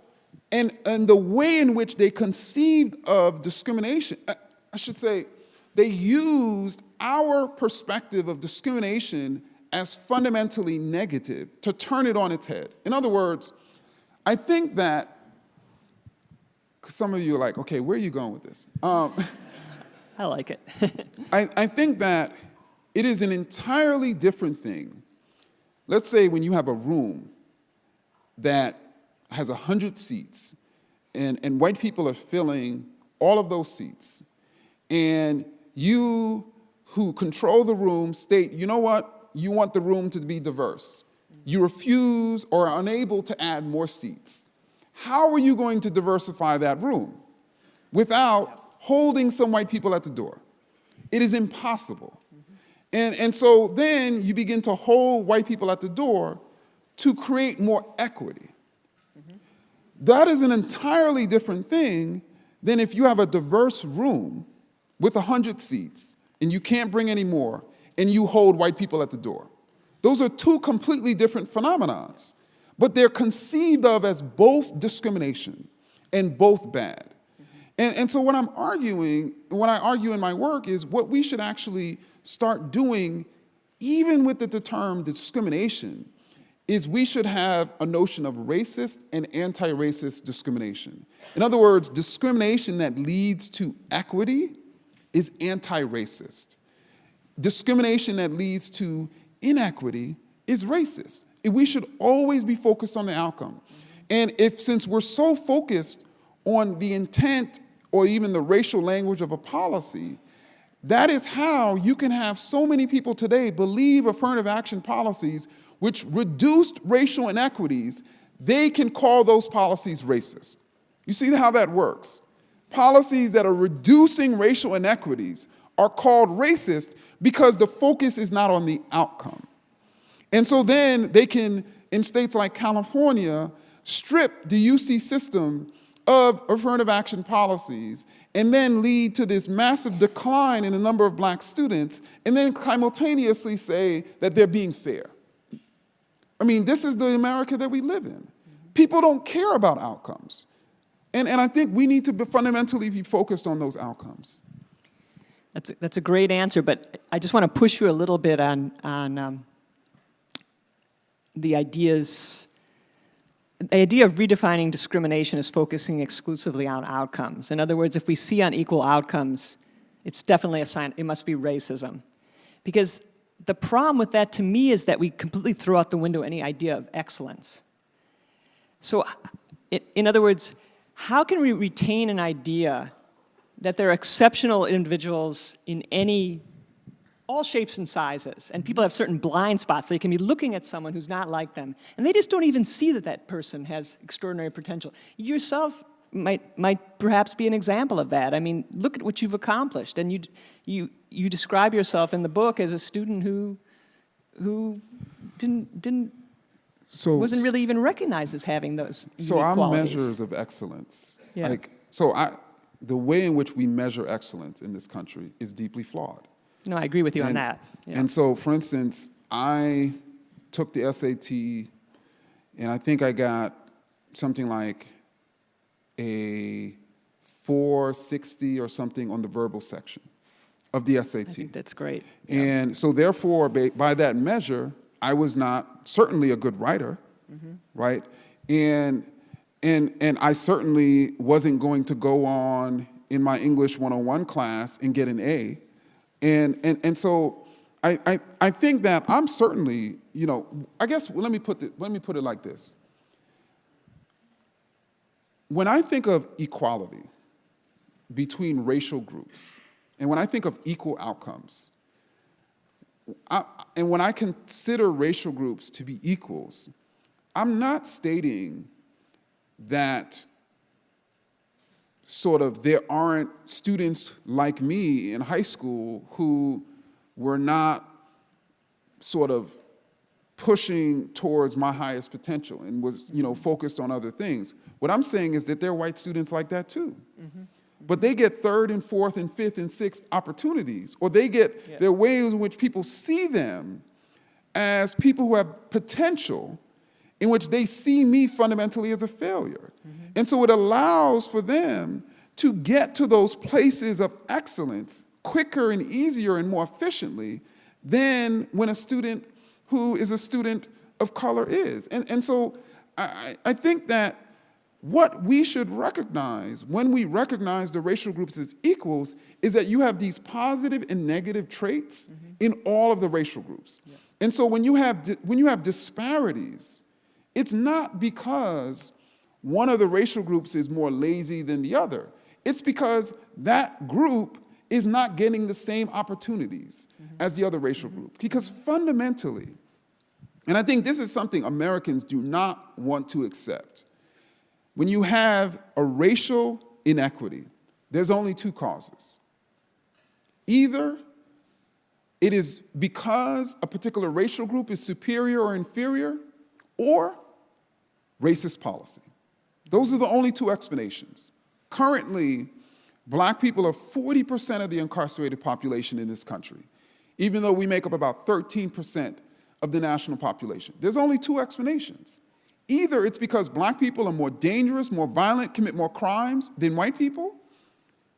the way in which they conceived of discrimination, I should say, they used our perspective of discrimination as fundamentally negative to turn it on its head. In other words, I think that, some of you are like, okay, where are you going with this? I like it. I think that it is an entirely different thing. Let's say when you have a room that has 100 seats, and white people are filling all of those seats, and you who control the room state, you know what, you want the room to be diverse. You refuse or are unable to add more seats. How are you going to diversify that room without holding some white people at the door? It is impossible. And so then you begin to hold white people at the door to create more equity. That is an entirely different thing than if you have a diverse room with 100 seats and you can't bring any more and you hold white people at the door. Those are two completely different phenomenons, but they're conceived of as both discrimination and both bad. And so what I argue in my work is what we should actually start doing, even with the term discrimination, is we should have a notion of racist and anti-racist discrimination. In other words, discrimination that leads to equity is anti-racist. Discrimination that leads to inequity is racist. We should always be focused on the outcome. And since we're so focused on the intent or even the racial language of a policy, that is how you can have so many people today believe affirmative action policies which reduced racial inequities, they can call those policies racist. You see how that works? Policies that are reducing racial inequities are called racist because the focus is not on the outcome. And so then they can, in states like California, strip the UC system of affirmative action policies and then lead to this massive decline in the number of black students and then simultaneously say that they're being fair. I mean, this is the America that we live in. People don't care about outcomes. And I think we need to fundamentally be focused on those outcomes. That's a great answer, but I just want to push you a little bit on the idea of redefining discrimination is focusing exclusively on outcomes. In other words, if we see unequal outcomes, it's definitely a sign, it must be racism. Because the problem with that to me is that we completely throw out the window any idea of excellence. So, in other words, how can we retain an idea that there are exceptional individuals in all shapes and sizes, and people have certain blind spots. They can be looking at someone who's not like them, and they just don't even see that that person has extraordinary potential. You yourself might perhaps be an example of that. I mean, look at what you've accomplished, and you describe yourself in the book as a student who wasn't really even recognized as having those unique qualities. Our measures of excellence, Yeah. The way in which we measure excellence in this country is deeply flawed. No, I agree with you on that. Yeah. And so, for instance, I took the SAT, and I think I got something like a 460 or something on the verbal section of the SAT. I think that's great. And so therefore, by that measure, I was not certainly a good writer, right? And I certainly wasn't going to go on in my English 101 class and get an A. And so I think that I'm certainly, I guess let me put it like this. When I think of equality between racial groups, and when I think of equal outcomes, and when I consider racial groups to be equals, I'm not stating that there aren't students like me in high school who were not pushing towards my highest potential and was, focused on other things. What I'm saying is that there are white students like that too. But they get third and fourth and fifth and sixth opportunities, or they get their ways in which people see them as people who have potential, in which they see me fundamentally as a failure. And so it allows for them to get to those places of excellence quicker and easier and more efficiently than when a student who is a student of color is. And so I think that what we should recognize when we recognize the racial groups as equals is that you have these positive and negative traits in all of the racial groups. And so when you have disparities, it's not because one of the racial groups is more lazy than the other. It's because that group is not getting the same opportunities as the other racial group. Because fundamentally, and I think this is something Americans do not want to accept, when you have a racial inequity, there's only two causes. Either it is because a particular racial group is superior or inferior, or racist policy. Those are the only two explanations. Currently, black people are 40% of the incarcerated population in this country, even though we make up about 13% of the national population. There's only two explanations. Either it's because black people are more dangerous, more violent, commit more crimes than white people,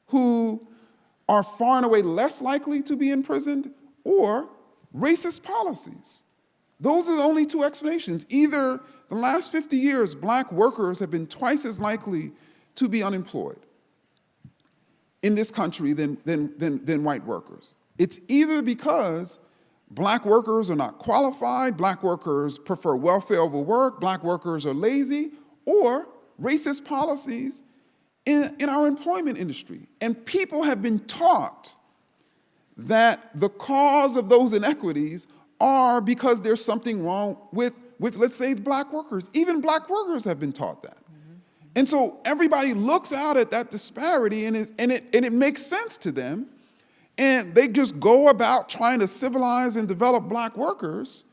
who are far and away less likely to be imprisoned, or racist policies. Those are the only two explanations. Either the last 50 years, black workers have been twice as likely to be unemployed in this country than white workers. It's either because black workers are not qualified, black workers prefer welfare over work, black workers are lazy, or racist policies in our employment industry. And people have been taught that the cause of those inequities are because there's something wrong with let's say, black workers. Even black workers have been taught that. And so everybody looks out at that disparity and it makes sense to them. And they just go about trying to civilize and develop black workers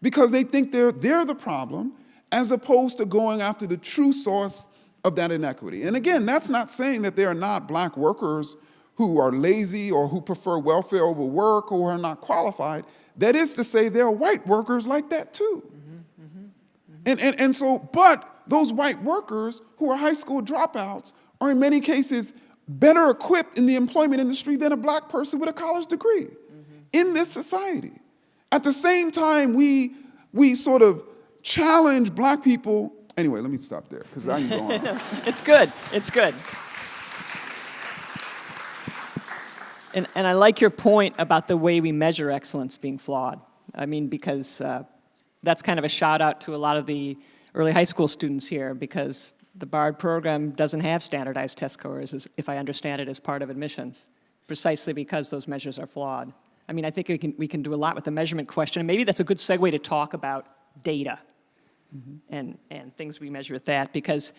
because they think they're the problem, as opposed to going after the true source of that inequity. And again, that's not saying that there are not black workers who are lazy or who prefer welfare over work or are not qualified. That is to say, there are white workers like that too. And so, but those white workers who are high school dropouts are in many cases better equipped in the employment industry than a black person with a college degree in this society. At the same time, we sort of challenge black people. Anyway, let me stop there because I can go on. No, it's good. It's good. And I like your point about the way we measure excellence being flawed. I mean, because that's kind of a shout out to a lot of the early high school students here, because the BARD program doesn't have standardized test scores, if I understand it, as part of admissions, precisely because those measures are flawed. I mean, I think we can do a lot with the measurement question, and maybe that's a good segue to talk about data and things we measure with that, because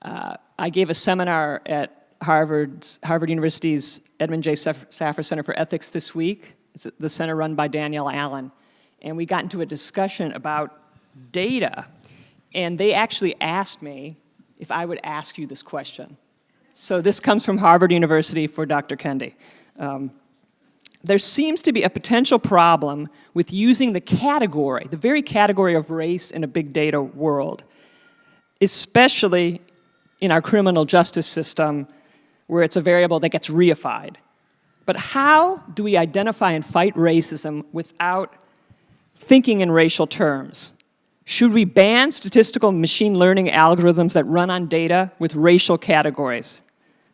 I gave a seminar at Harvard University's Edmund J. Safra Center for Ethics this week. It's the center run by Danielle Allen, and we got into a discussion about data, and they actually asked me if I would ask you this question. So this comes from Harvard University for Dr. Kendi. There seems to be a potential problem with using the category, the very category of race in a big data world, especially in our criminal justice system, where it's a variable that gets reified. But how do we identify and fight racism without thinking in racial terms? Should we ban statistical machine learning algorithms that run on data with racial categories?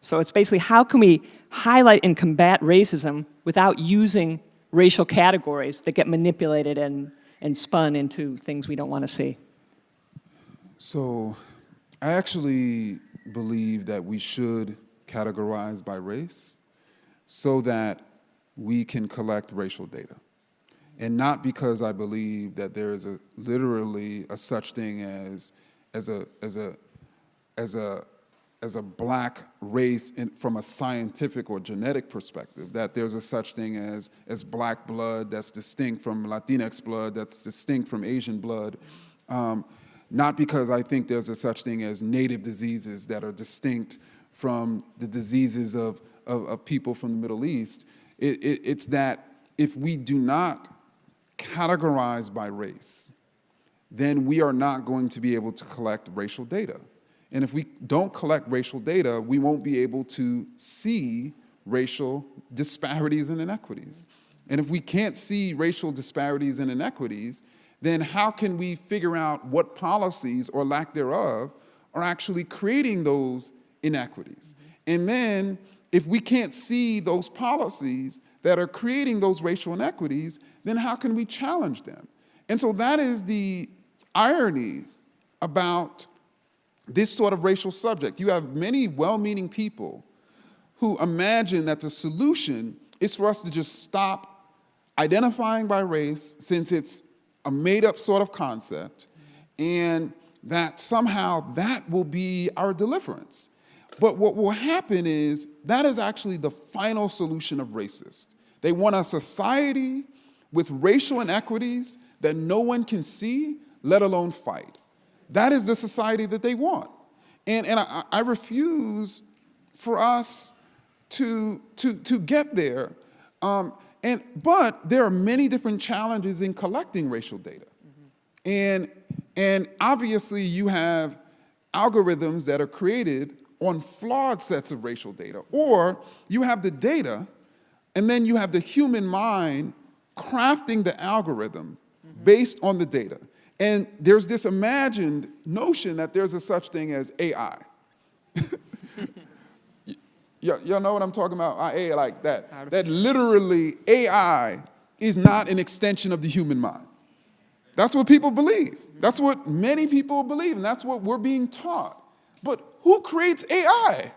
So it's basically, how can we highlight and combat racism without using racial categories that get manipulated and spun into things we don't want to see? So I actually believe that we should categorize by race so that we can collect racial data. And not because I believe that there is literally a such thing as a black race from a scientific or genetic perspective, that there's a such thing as black blood that's distinct from Latinx blood, that's distinct from Asian blood. Not because I think there's a such thing as native diseases that are distinct from the diseases of people from the Middle East. It's that if we do not categorize by race, then we are not going to be able to collect racial data. And if we don't collect racial data, we won't be able to see racial disparities and inequities. And if we can't see racial disparities and inequities, then how can we figure out what policies or lack thereof are actually creating those inequities? And then if we can't see those policies that are creating those racial inequities, then how can we challenge them? And so that is the irony about this sort of racial subject. You have many well-meaning people who imagine that the solution is for us to just stop identifying by race, since it's a made-up sort of concept, and that somehow that will be our deliverance. But what will happen is that is actually the final solution of racists. They want a society with racial inequities that no one can see, let alone fight. That is the society that they want. And I refuse for us to get there. But there are many different challenges in collecting racial data. And obviously you have algorithms that are created on flawed sets of racial data, or you have the data and then you have the human mind crafting the algorithm based on the data. And there's this imagined notion that there's a such thing as AI. Y'all know what I'm talking about? AI, like that. That literally AI is not an extension of the human mind. That's what people believe. That's what many people believe, and that's what we're being taught. But who creates AI?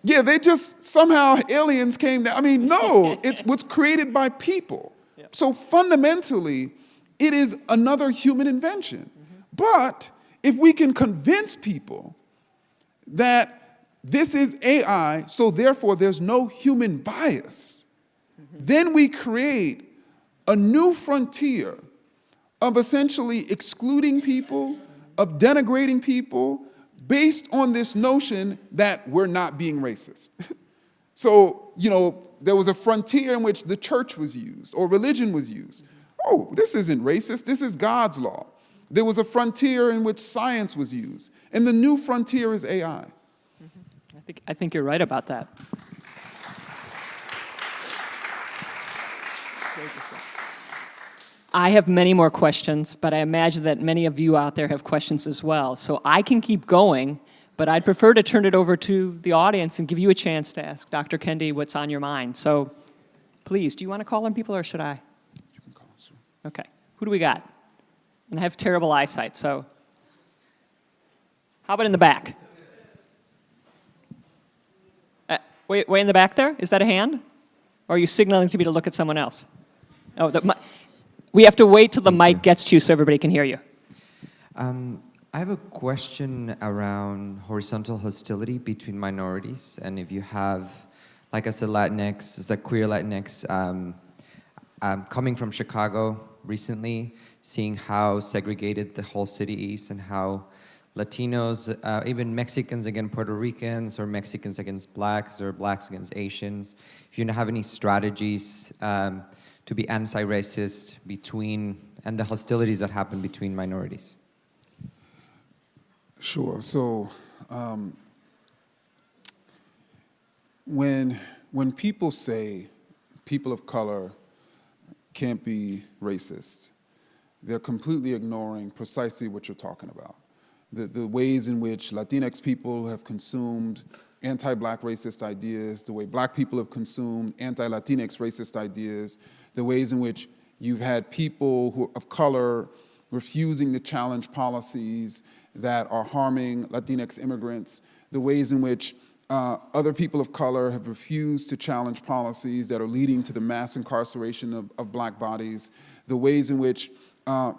Yeah, they just somehow aliens came down. I mean, no, it's what's created by people. So fundamentally, it is another human invention. But if we can convince people that this is AI, so therefore there's no human bias, then we create a new frontier of essentially excluding people, of denigrating people, based on this notion that we're not being racist. So, there was a frontier in which the church was used or religion was used. Oh, this isn't racist, this is God's law. There was a frontier in which science was used. And the new frontier is AI. I think you're right about that. I have many more questions, but I imagine that many of you out there have questions as well. So I can keep going, but I'd prefer to turn it over to the audience and give you a chance to ask Dr. Kendi what's on your mind. So please, do you want to call on people or should I? You can call us. Okay. Who do we got? And I have terrible eyesight, so how about in the back? Way in the back there? Is that a hand? Or are you signaling to me to look at someone else? Oh, we have to wait till the mic gets to you so everybody can hear you. I have a question around horizontal hostility between minorities, and if you have, like I said, Latinx, as a queer Latinx, coming from Chicago recently, seeing how segregated the whole city is and how Latinos, even Mexicans against Puerto Ricans, or Mexicans against blacks, or blacks against Asians, if you have any strategies to be anti-racist and the hostilities that happen between minorities. Sure. So when people say people of color can't be racist, they're completely ignoring precisely what you're talking about. The ways in which Latinx people have consumed anti-black racist ideas, the way black people have consumed anti-Latinx racist ideas, the ways in which you've had people of color refusing to challenge policies that are harming Latinx immigrants, the ways in which other people of color have refused to challenge policies that are leading to the mass incarceration of black bodies, the ways in which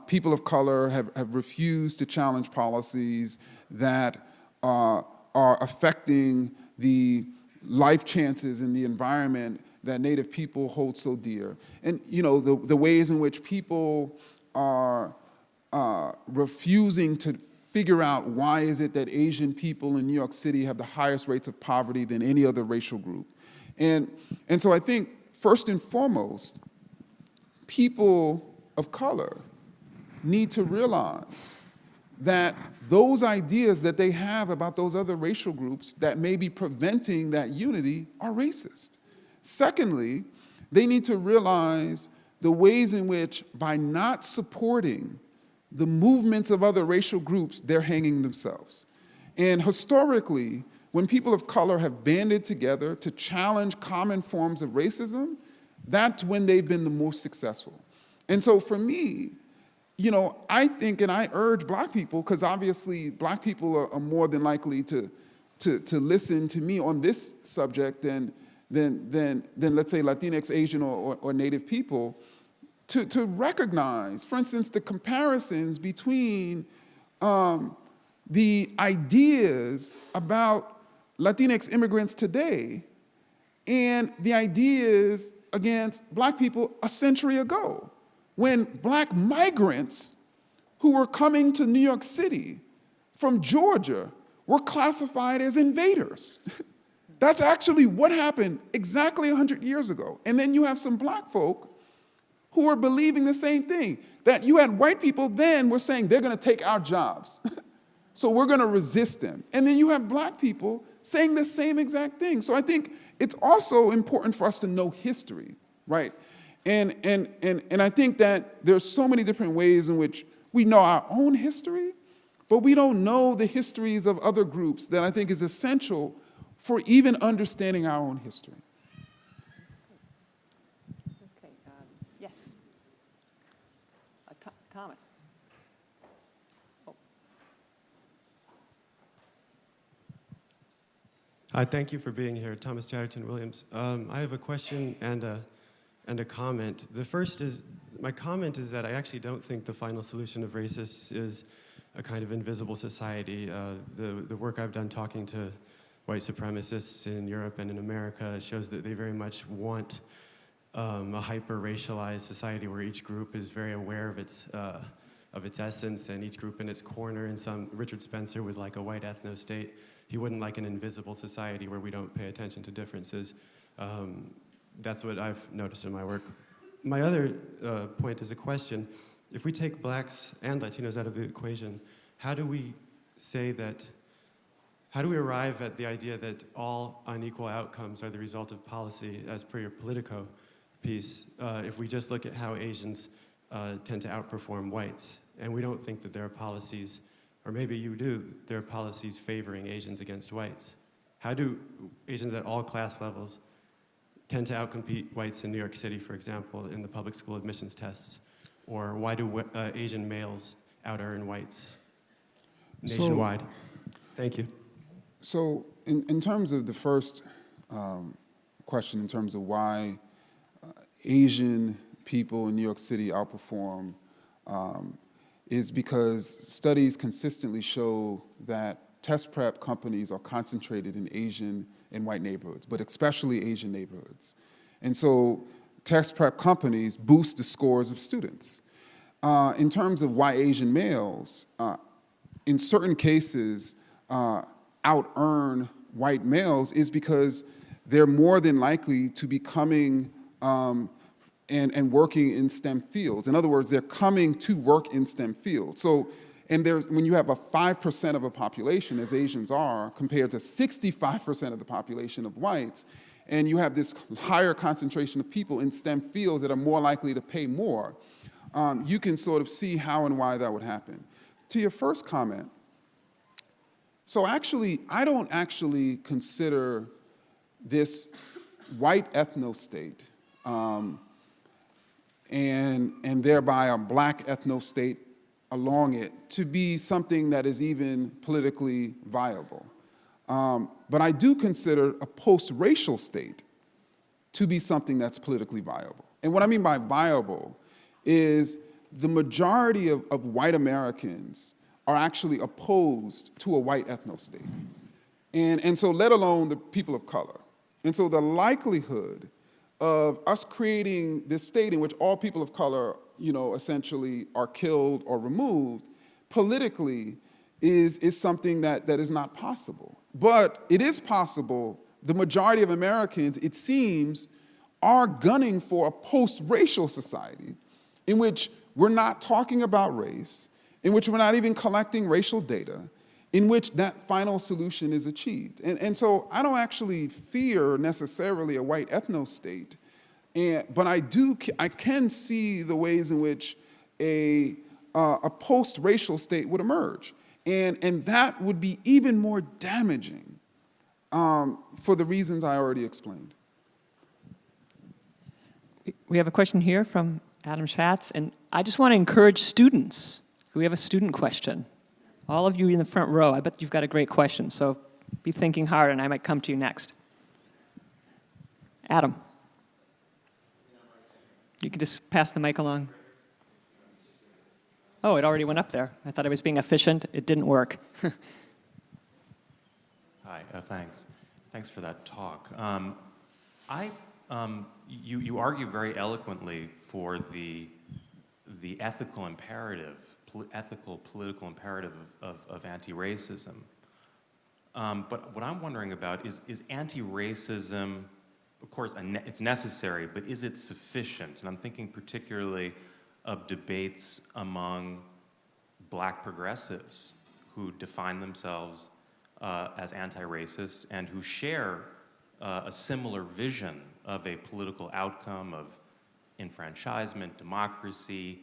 people of color have refused to challenge policies that are affecting the life chances and the environment that Native people hold so dear. And the ways in which people are refusing to figure out why is it that Asian people in New York City have the highest rates of poverty than any other racial group. And so I think, first and foremost, people of color need to realize that those ideas that they have about those other racial groups that may be preventing that unity are racist. Secondly, they need to realize the ways in which, by not supporting the movements of other racial groups, they're hanging themselves. And historically, when people of color have banded together to challenge common forms of racism, that's when they've been the most successful. And so for me, I think, and I urge black people, because obviously black people are more than likely to listen to me on this subject than let's say Latinx, Asian, or Native people, to recognize, for instance, the comparisons between the ideas about Latinx immigrants today and the ideas against black people a century ago, when black migrants who were coming to New York City from Georgia were classified as invaders. That's actually what happened exactly 100 years ago. And then you have some black folk who are believing the same thing, that you had white people then were saying they're gonna take our jobs, so we're gonna resist them. And then you have black people saying the same exact thing. So I think it's also important for us to know history, right? And I think that there's so many different ways in which we know our own history, but we don't know the histories of other groups that I think is essential for even understanding our own history. Okay, yes. Thomas. Oh. Hi, thank you for being here. Thomas Chatterton Williams. I have a question and a comment. The first is, my comment is that I actually don't think the final solution of racists is a kind of invisible society. The work I've done talking to white supremacists in Europe and in America shows that they very much want a hyper-racialized society where each group is very aware of its essence, and each group in its corner. And Richard Spencer would like a white ethno-state. He wouldn't like an invisible society where we don't pay attention to differences. That's what I've noticed in my work. My other point is a question. If we take blacks and Latinos out of the equation, how do we arrive at the idea that all unequal outcomes are the result of policy, as per your Politico piece, if we just look at how Asians tend to outperform whites? And we don't think that there are policies, or maybe you do, there are policies favoring Asians against whites. How do Asians at all class levels tend to outcompete whites in New York City, for example, in the public school admissions tests? Or why do Asian males out-earn whites nationwide? Thank you. So in terms of the first question, in terms of why Asian people in New York City outperform, is because studies consistently show that test prep companies are concentrated in Asian and white neighborhoods, but especially Asian neighborhoods. And so test prep companies boost the scores of students. In terms of why Asian males, in certain cases, out-earn white males is because they're more than likely to be coming and working in STEM fields. In other words, they're coming to work in STEM fields. So, and when you have a 5% of a population, as Asians are, compared to 65% of the population of whites, and you have this higher concentration of people in STEM fields that are more likely to pay more, you can sort of see how and why that would happen. To your first comment, so actually, I don't actually consider this white ethno-state and thereby a black ethno-state along it to be something that is even politically viable. But I do consider a post-racial state to be something that's politically viable. And what I mean by viable is the majority of white Americans are actually opposed to a white ethno-state. And so let alone the people of color. And so the likelihood of us creating this state in which all people of color, essentially are killed or removed, politically is something that is not possible. But it is possible. The majority of Americans, it seems, are gunning for a post-racial society in which we're not talking about race, in which we're not even collecting racial data, in which that final solution is achieved. And so I don't actually fear necessarily a white ethno-state, but I can see the ways in which a post-racial state would emerge. And that would be even more damaging for the reasons I already explained. We have a question here from Adam Schatz, and I just want to encourage students. We have a student question. All of you in the front row, I bet you've got a great question, so be thinking hard and I might come to you next. Adam. You can just pass the mic along. Oh, it already went up there. I thought I was being efficient. It didn't work. Hi, thanks. Thanks for that talk. You argue very eloquently for the ethical imperative, ethical political imperative of anti-racism. But what I'm wondering about is anti-racism, of course, it's necessary, but is it sufficient? And I'm thinking particularly of debates among black progressives who define themselves as anti-racist and who share a similar vision of a political outcome of enfranchisement, democracy,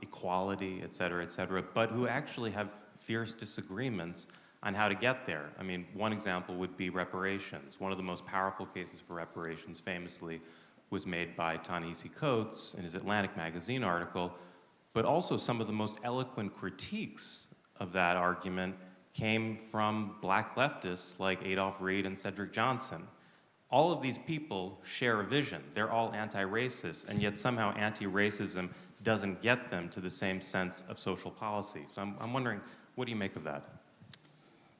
equality, et cetera, but who actually have fierce disagreements on how to get there. I mean, one example would be reparations. One of the most powerful cases for reparations famously was made by Ta-Nehisi Coates in his Atlantic magazine article, but also some of the most eloquent critiques of that argument came from black leftists like Adolph Reed and Cedric Johnson. All of these people share a vision. They're all anti-racist, and yet somehow anti-racism doesn't get them to the same sense of social policy. So I'm wondering, what do you make of that?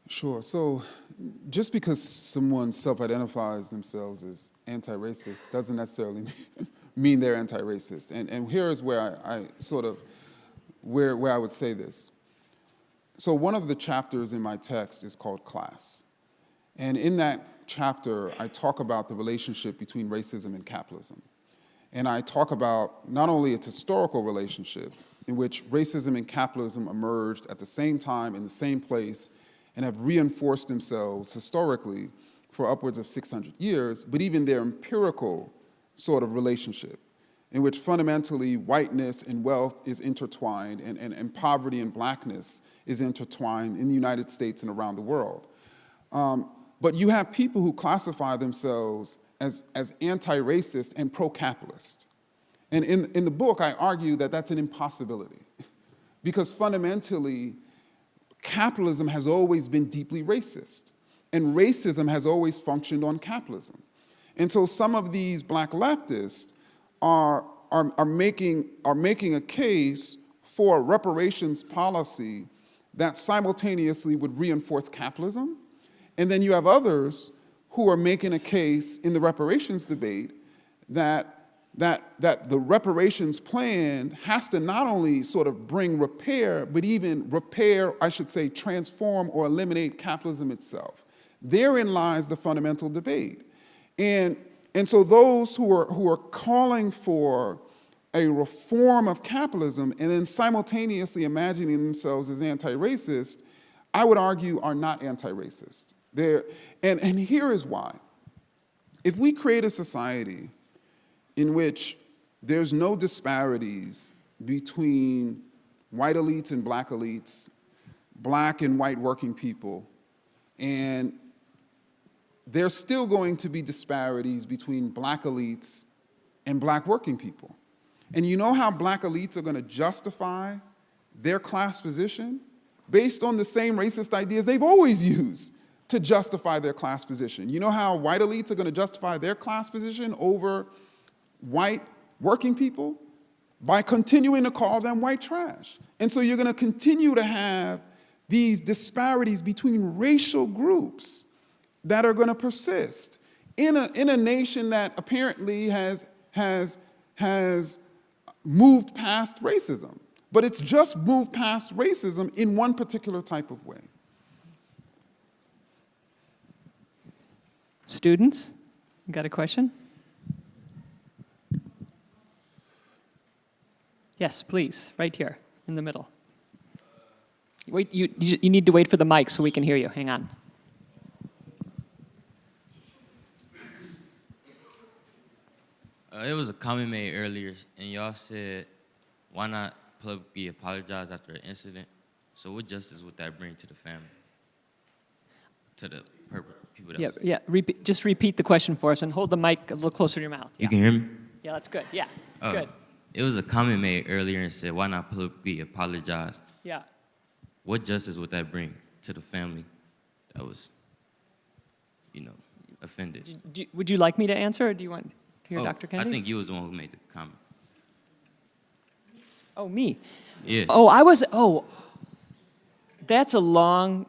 Sure. So just because someone self-identifies themselves as anti-racist doesn't necessarily mean they're anti-racist. And here is where I sort of, where I would say this. So one of the chapters in my text is called Class. And in that chapter, I talk about the relationship between racism and capitalism. And I talk about not only its historical relationship, in which racism and capitalism emerged at the same time in the same place and have reinforced themselves historically for upwards of 600 years, but even their empirical sort of relationship, in which fundamentally whiteness and wealth is intertwined and poverty and blackness is intertwined in the United States and around the world. But you have people who classify themselves as anti-racist and pro-capitalist. And in the book, I argue that that's an impossibility because fundamentally, capitalism has always been deeply racist, and racism has always functioned on capitalism. And so some of these black leftists are making a case for a reparations policy that simultaneously would reinforce capitalism. And then you have others who are making a case in the reparations debate that the reparations plan has to not only sort of bring repair, but even repair, I should say, transform or eliminate capitalism itself. Therein lies the fundamental debate. And so those who are calling for a reform of capitalism and then simultaneously imagining themselves as anti-racist, I would argue are not anti-racist. And here is why. If we create a society in which there's no disparities between white elites and black elites, black and white working people, and there's still going to be disparities between black elites and black working people. And you know how black elites are going to justify their class position? Based on the same racist ideas they've always used to justify their class position. You know how white elites are going to justify their class position over white working people? By continuing to call them white trash. And so you're going to continue to have these disparities between racial groups that are going to persist in a nation that apparently has moved past racism. But it's just moved past racism in one particular type of way. Students, you got a question? Yes, please, right here in the middle. Wait, you need to wait for the mic so we can hear you. Hang on. It was a comment made earlier, and y'all said, why not publicly apologize after an incident? So what justice would that bring to the family? To the people that Just repeat the question for us and hold the mic a little closer to your mouth. You can hear me? Yeah, that's good. Yeah, good. It was a comment made earlier and said, why not publicly apologize? Yeah. What justice would that bring to the family that was, offended? Would you like me to answer, or do you want to hear Dr. Kendi? I think you was the one who made the comment. Oh, me? Yeah. That's a long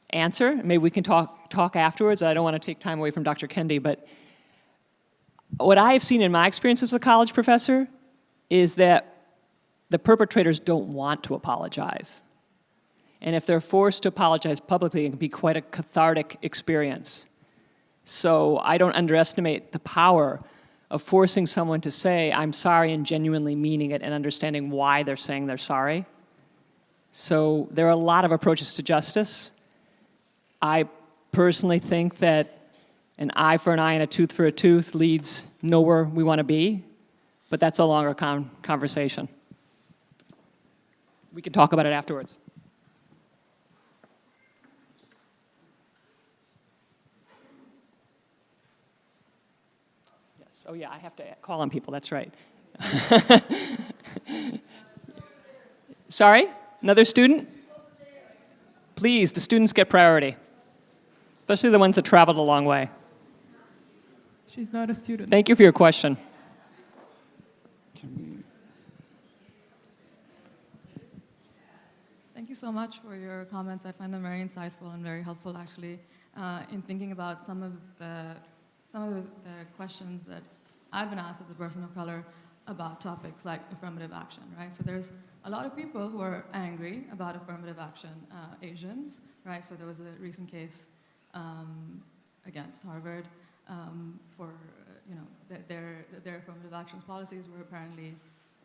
answer. Maybe we can talk afterwards. I don't want to take time away from Dr. Kendi, but what I have seen in my experience as a college professor is that the perpetrators don't want to apologize. And if they're forced to apologize publicly, it can be quite a cathartic experience. So I don't underestimate the power of forcing someone to say, I'm sorry, and genuinely meaning it and understanding why they're saying they're sorry. So there are a lot of approaches to justice. I personally think that an eye for an eye and a tooth for a tooth leads nowhere we want to be, but that's a longer conversation. We can talk about it afterwards. Yes, oh yeah, I have to call on people, that's right. Sorry, another student? Please, the students get priority, especially the ones that traveled a long way. She's not a student. Thank you for your question. Thank you so much for your comments. I find them very insightful and very helpful, actually, in thinking about some of the questions that I've been asked as a person of color about topics like affirmative action, right? So there's a lot of people who are angry about affirmative action, Asians, right? So there was a recent case against Harvard for, their affirmative actions policies were apparently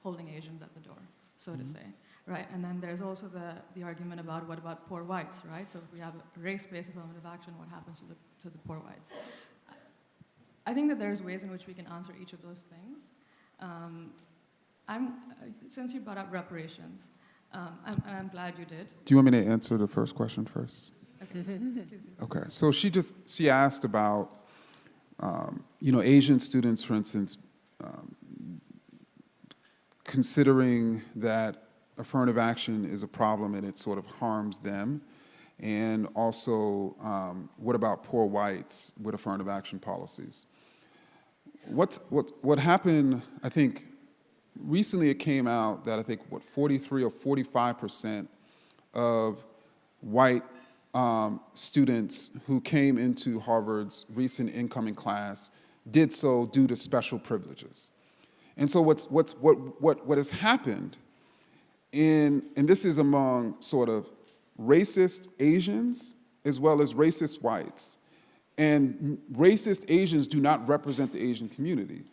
holding Asians at the door, so to say, right? And then there's also the argument about what about poor whites, right? So if we have a race-based affirmative action, what happens to the poor whites? I think that there's ways in which we can answer each of those things. Since you brought up reparations, and I'm glad you did. Do you want me to answer the first question first? Okay. Please do. Okay, so she asked about, Asian students, for instance, considering that affirmative action is a problem and it sort of harms them, and also what about poor whites with affirmative action policies? What happened, I think, recently it came out that I think, 43 or 45% of white students who came into Harvard's recent incoming class did so due to special privileges. And so what has happened, and this is among sort of racist Asians as well as racist whites, and racist Asians do not represent the Asian community.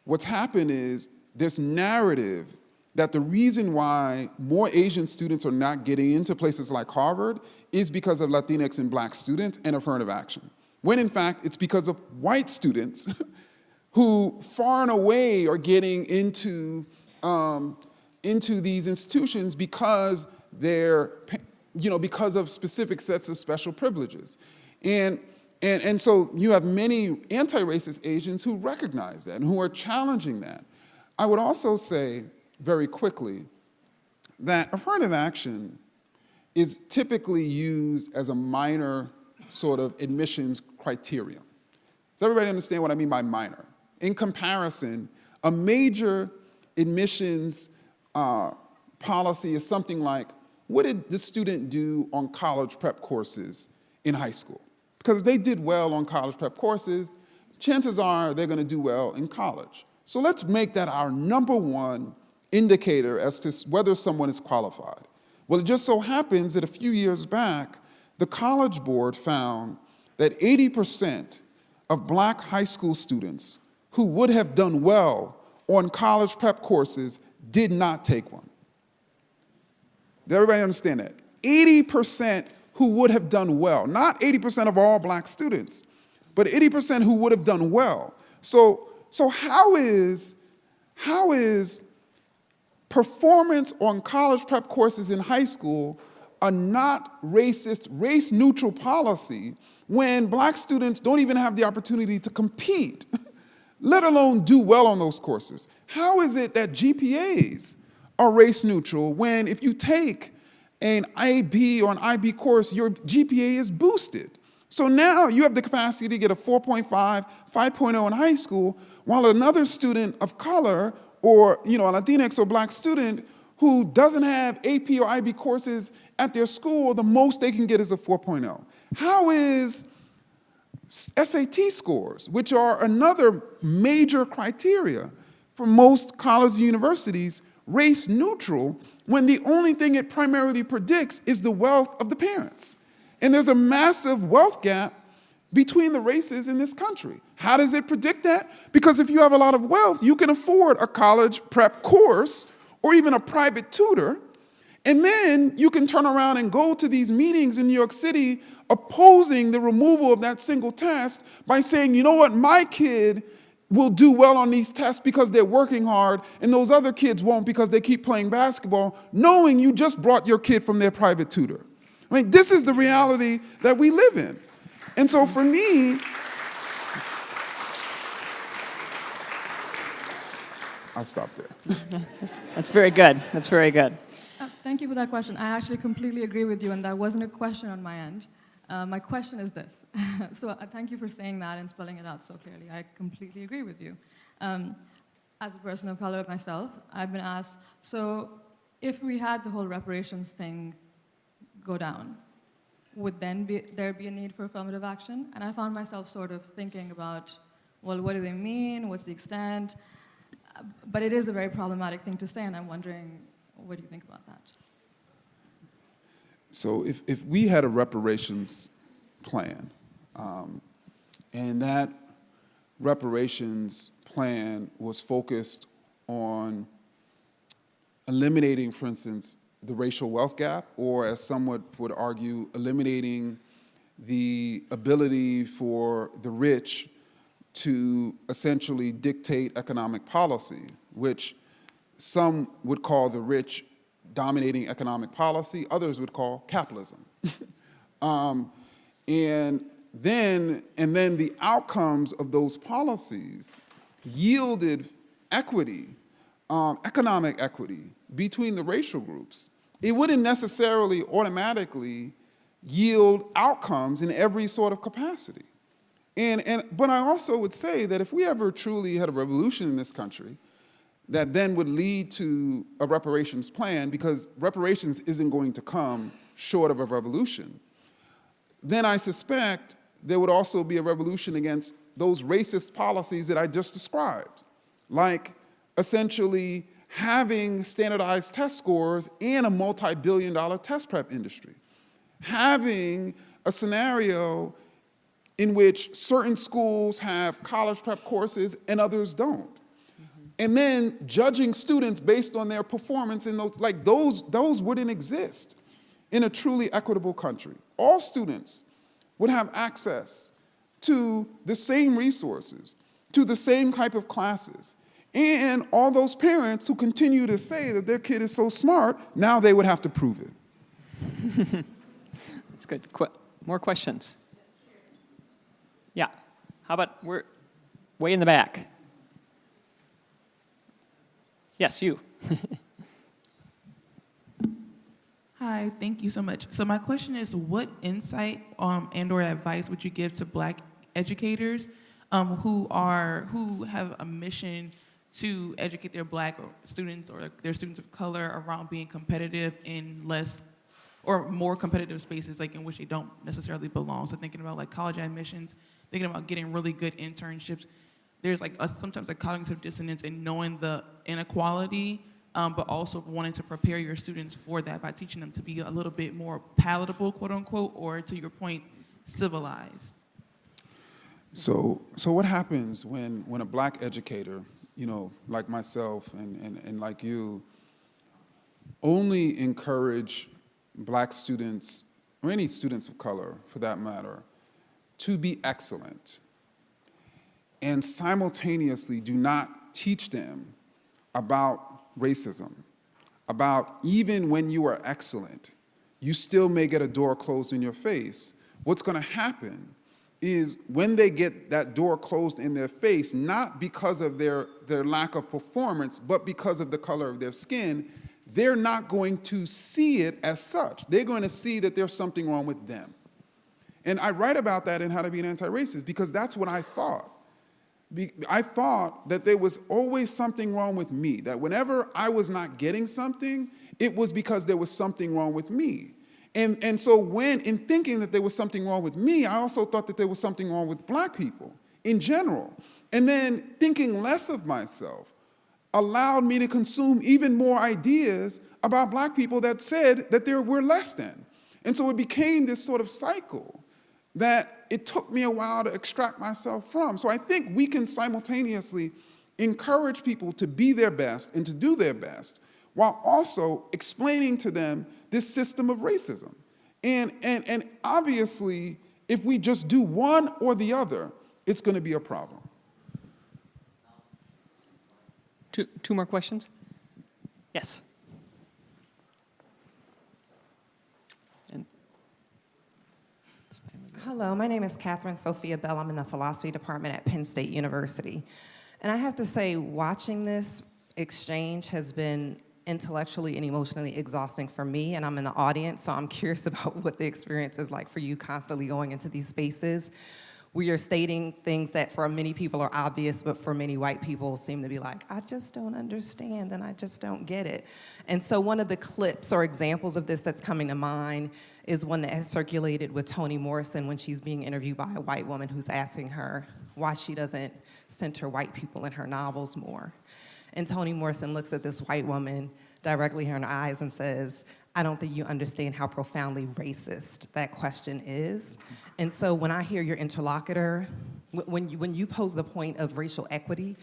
What's happened is this narrative that the reason why more Asian students are not getting into places like Harvard is because of Latinx and Black students and affirmative action, when in fact it's because of white students who far and away are getting into these institutions because because of specific sets of special privileges. And so you have many anti-racist Asians who recognize that and who are challenging that. I would also say very quickly that affirmative action is typically used as a minor sort of admissions criterion. Does everybody understand what I mean by minor? In comparison, a major admissions policy is something like, what did the student do on college prep courses in high school? Because if they did well on college prep courses, chances are they're going to do well in college. So let's make that our number one indicator as to whether someone is qualified. Well, it just so happens that a few years back, the College Board found that 80% of Black high school students who would have done well on college prep courses did not take one. Does everybody understand that? 80% who would have done well, not 80% of all Black students, but 80% who would have done well. So how is performance on college prep courses in high school a not racist, race-neutral policy when Black students don't even have the opportunity to compete, let alone do well on those courses? How is it that GPAs are race-neutral when if you take an IB or an IB course, your GPA is boosted? So now you have the capacity to get a 4.5, 5.0 in high school, while another student of color or a Latinx or Black student who doesn't have AP or IB courses at their school, the most they can get is a 4.0. How is SAT scores, which are another major criteria for most colleges and universities, race neutral, when the only thing it primarily predicts is the wealth of the parents? And there's a massive wealth gap between the races in this country. How does it predict that? Because if you have a lot of wealth, you can afford a college prep course or even a private tutor, and then you can turn around and go to these meetings in New York City opposing the removal of that single test by saying, you know what, my kid will do well on these tests because they're working hard, and those other kids won't because they keep playing basketball, knowing you just brought your kid from their private tutor. I mean, this is the reality that we live in. And so for me, I'll stop there. That's very good. That's very good. Thank you for that question. I actually completely agree with you, and that wasn't a question on my end. My question is this. So thank you for saying that and spelling it out so clearly. I completely agree with you. As a person of color myself, I've been asked, so if we had the whole reparations thing go down, would then there be a need for affirmative action? And I found myself sort of thinking about, well, what do they mean? What's the extent? But it is a very problematic thing to say, and I'm wondering, what do you think about that? So if we had a reparations plan, and that reparations plan was focused on eliminating, for instance, the racial wealth gap, or as some would argue, eliminating the ability for the rich to essentially dictate economic policy, which some would call the rich dominating economic policy, others would call capitalism. And then the outcomes of those policies yielded equity, economic equity between the racial groups. It wouldn't necessarily automatically yield outcomes in every sort of capacity. But I also would say that if we ever truly had a revolution in this country that then would lead to a reparations plan, because reparations isn't going to come short of a revolution, then I suspect there would also be a revolution against those racist policies that I just described, like essentially having standardized test scores and a multi-billion-dollar test prep industry, having a scenario in which certain schools have college prep courses and others don't. And then judging students based on their performance in those, like those wouldn't exist in a truly equitable country. All students would have access to the same resources, to the same type of classes. And all those parents who continue to say that their kid is so smart, now they would have to prove it. That's good. More questions? Yeah. How about we're way in the back? Yes, you. Hi, thank you so much. So my question is, what insight and/or advice would you give to Black educators who have a mission to educate their Black students or their students of color around being competitive in less or more competitive spaces, like in which they don't necessarily belong? So thinking about like college admissions, thinking about getting really good internships. There's like sometimes a cognitive dissonance in knowing the inequality, but also wanting to prepare your students for that by teaching them to be a little bit more palatable, quote unquote, or to your point, civilized. So what happens when a Black educator, like myself and like you, only encourage Black students, or any students of color for that matter, to be excellent, and simultaneously do not teach them about racism, about even when you are excellent, you still may get a door closed in your face. What's going to happen is when they get that door closed in their face, not because of their lack of performance, but because of the color of their skin, they're not going to see it as such. They're going to see that there's something wrong with them. And I write about that in How to Be an Anti-Racist because that's what I thought. I thought that there was always something wrong with me, that whenever I was not getting something, it was because there was something wrong with me. And so in thinking that there was something wrong with me, I also thought that there was something wrong with Black people in general. And then thinking less of myself allowed me to consume even more ideas about Black people that said that we're less than. And so it became this sort of cycle that it took me a while to extract myself from. So I think we can simultaneously encourage people to be their best and to do their best while also explaining to them this system of racism. And obviously, if we just do one or the other, it's going to be a problem. Two more questions? Yes. Hello, my name is Catherine Sophia Bell. I'm in the philosophy department at Penn State University. And I have to say, watching this exchange has been intellectually and emotionally exhausting for me, and I'm in the audience, so I'm curious about what the experience is like for you constantly going into these spaces. we are stating things that for many people are obvious, but for many white people seem to be like, I just don't understand and I just don't get it. And so one of the clips or examples of this that's coming to mind is one that has circulated with Toni Morrison when she's being interviewed by a white woman who's asking her why she doesn't center white people in her novels more. And Toni Morrison looks at this white woman directly in her eyes and says, I don't think you understand how profoundly racist that question is. And so when I hear your interlocutor, when you pose the point of racial equity,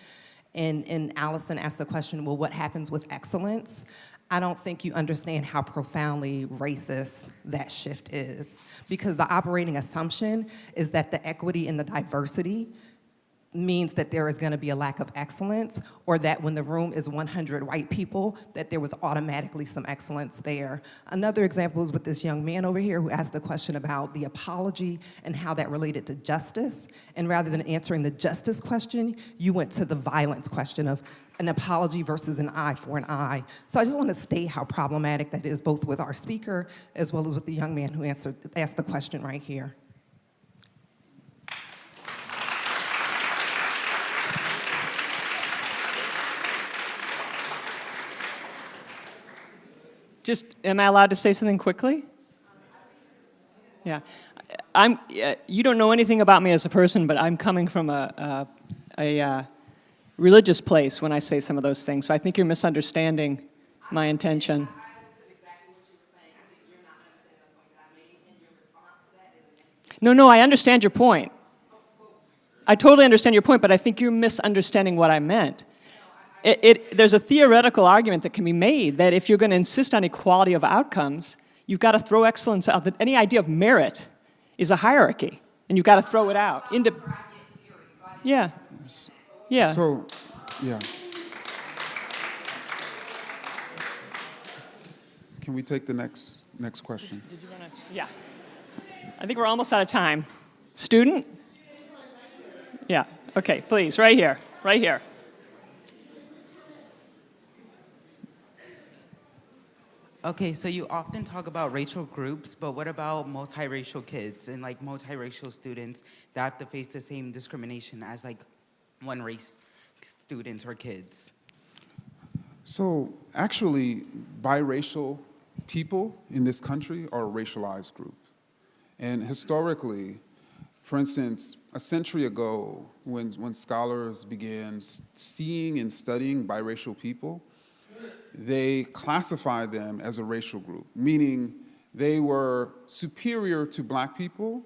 and Allison asked the question, well, what happens with excellence? I don't think you understand how profoundly racist that shift is. Because the operating assumption is that the equity and the diversity means that there is going to be a lack of excellence, or that when the room is 100 white people, that there was automatically some excellence there. Another example is with this young man over here who asked the question about the apology and how that related to justice. And rather than answering the justice question, you went to the violence question of an apology versus an eye for an eye. So I just want to state how problematic that is, both with our speaker as well as with the young man who asked the question right here. Am I allowed to say something quickly? Yeah. You don't know anything about me as a person, but I'm coming from a religious place when I say some of those things. So I think you're misunderstanding my intention. No, I understand your point. I totally understand your point, but I think you're misunderstanding what I meant. There's a theoretical argument that can be made that if you're going to insist on equality of outcomes, you've got to throw excellence out. That any idea of merit is a hierarchy, and you've got to throw it out. Yeah. So, yeah. Can we take the next question? Did you want to? Yeah. I think we're almost out of time. Student? Yeah. Okay, please, right here. Right here. Okay, so you often talk about racial groups, but what about multiracial kids and like multiracial students that have to face the same discrimination as like one race students or kids? So actually, biracial people in this country are a racialized group. And historically, for instance, a century ago, when scholars began seeing and studying biracial people, they classified them as a racial group, meaning they were superior to black people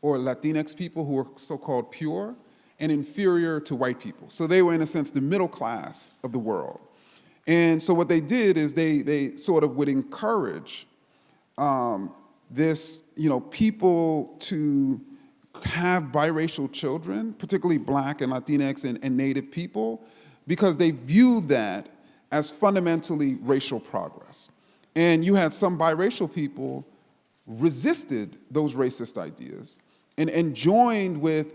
or Latinx people who were so-called pure, and inferior to white people. So they were, in a sense, the middle class of the world. And so what they did is they sort of would encourage people to have biracial children, particularly black and Latinx and Native people, because they viewed that as fundamentally racial progress. And you had some biracial people resisted those racist ideas and joined with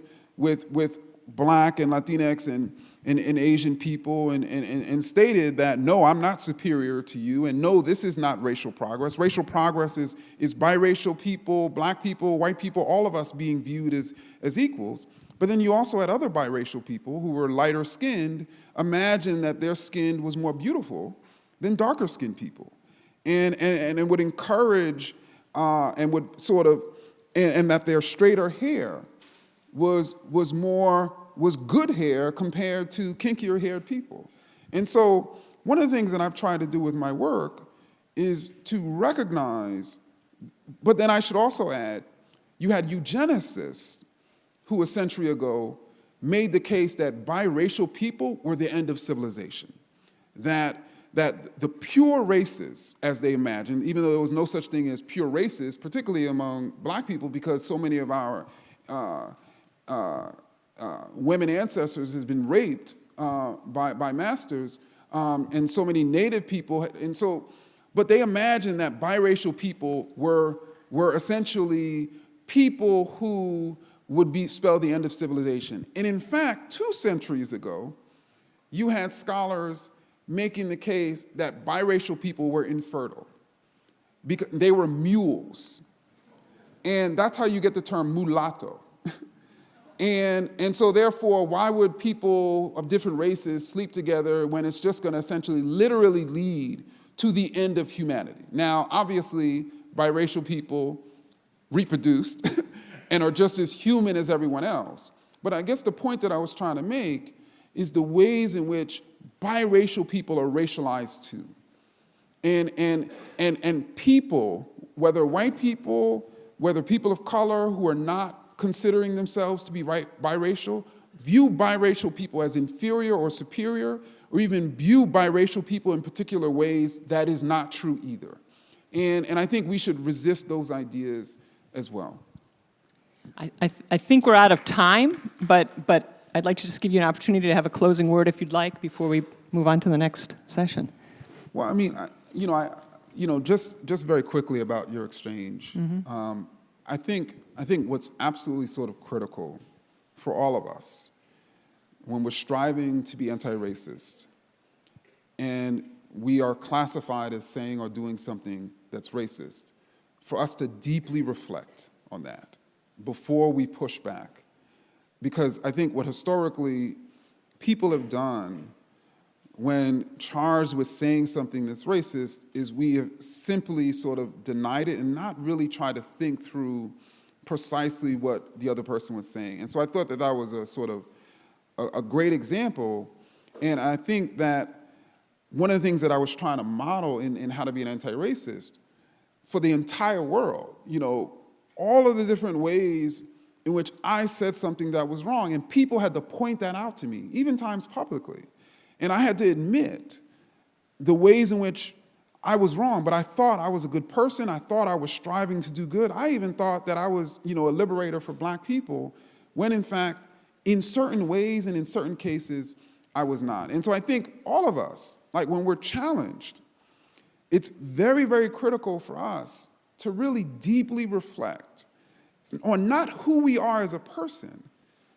black and Latinx and Asian people and stated that, no, I'm not superior to you, and no, this is not racial progress. Racial progress is biracial people, black people, white people, all of us being viewed as equals. But then you also had other biracial people who were lighter skinned, imagine that their skin was more beautiful than darker skinned people. And it would encourage and would sort of, and that their straighter hair was good hair compared to kinkier haired people. And so one of the things that I've tried to do with my work is to recognize, but then I should also add, you had eugenicists who a century ago made the case that biracial people were the end of civilization. That the pure races, as they imagined, even though there was no such thing as pure races, particularly among black people, because so many of our women ancestors has been raped by masters, and so many Native people, but they imagined that biracial people were essentially people who would spell the end of civilization. And in fact, 2 centuries ago, you had scholars making the case that biracial people were infertile because they were mules. And that's how you get the term mulatto. And so therefore, why would people of different races sleep together when it's just going to essentially literally lead to the end of humanity? Now, obviously, biracial people reproduced and are just as human as everyone else. But I guess the point that I was trying to make is the ways in which biracial people are racialized too. And people, whether white people, whether people of color who are not considering themselves to be biracial, view biracial people as inferior or superior, or even view biracial people in particular ways that is not true either. And I think we should resist those ideas as well. I think we're out of time, but I'd like to just give you an opportunity to have a closing word if you'd like before we move on to the next session. Well, I mean, just very quickly about your exchange. Mm-hmm. I think what's absolutely sort of critical for all of us when we're striving to be anti-racist and we are classified as saying or doing something that's racist, for us to deeply reflect on that before we push back. Because I think what historically people have done when charged with saying something that's racist is we have simply sort of denied it and not really tried to think through precisely what the other person was saying. And so I thought that that was a sort of a great example. And I think that one of the things that I was trying to model in how to be an anti-racist for the entire world, all of the different ways in which I said something that was wrong, and people had to point that out to me, even times publicly. And I had to admit the ways in which I was wrong, but I thought I was a good person. I thought I was striving to do good. I even thought that I was, a liberator for Black people, when in fact, in certain ways and in certain cases, I was not. And so I think all of us, like when we're challenged, it's very, very critical for us to really deeply reflect on not who we are as a person,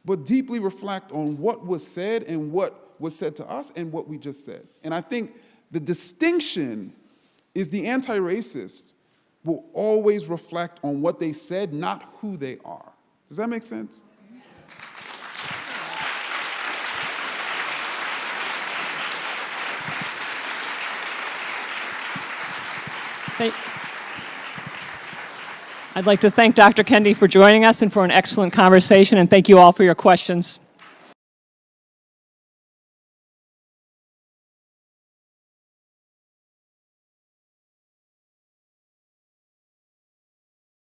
but deeply reflect on what was said and what was said to us and what we just said. And I think the distinction is the anti-racist will always reflect on what they said, not who they are. Does that make sense? I'd like to thank Dr. Kendi for joining us and for an excellent conversation, and thank you all for your questions.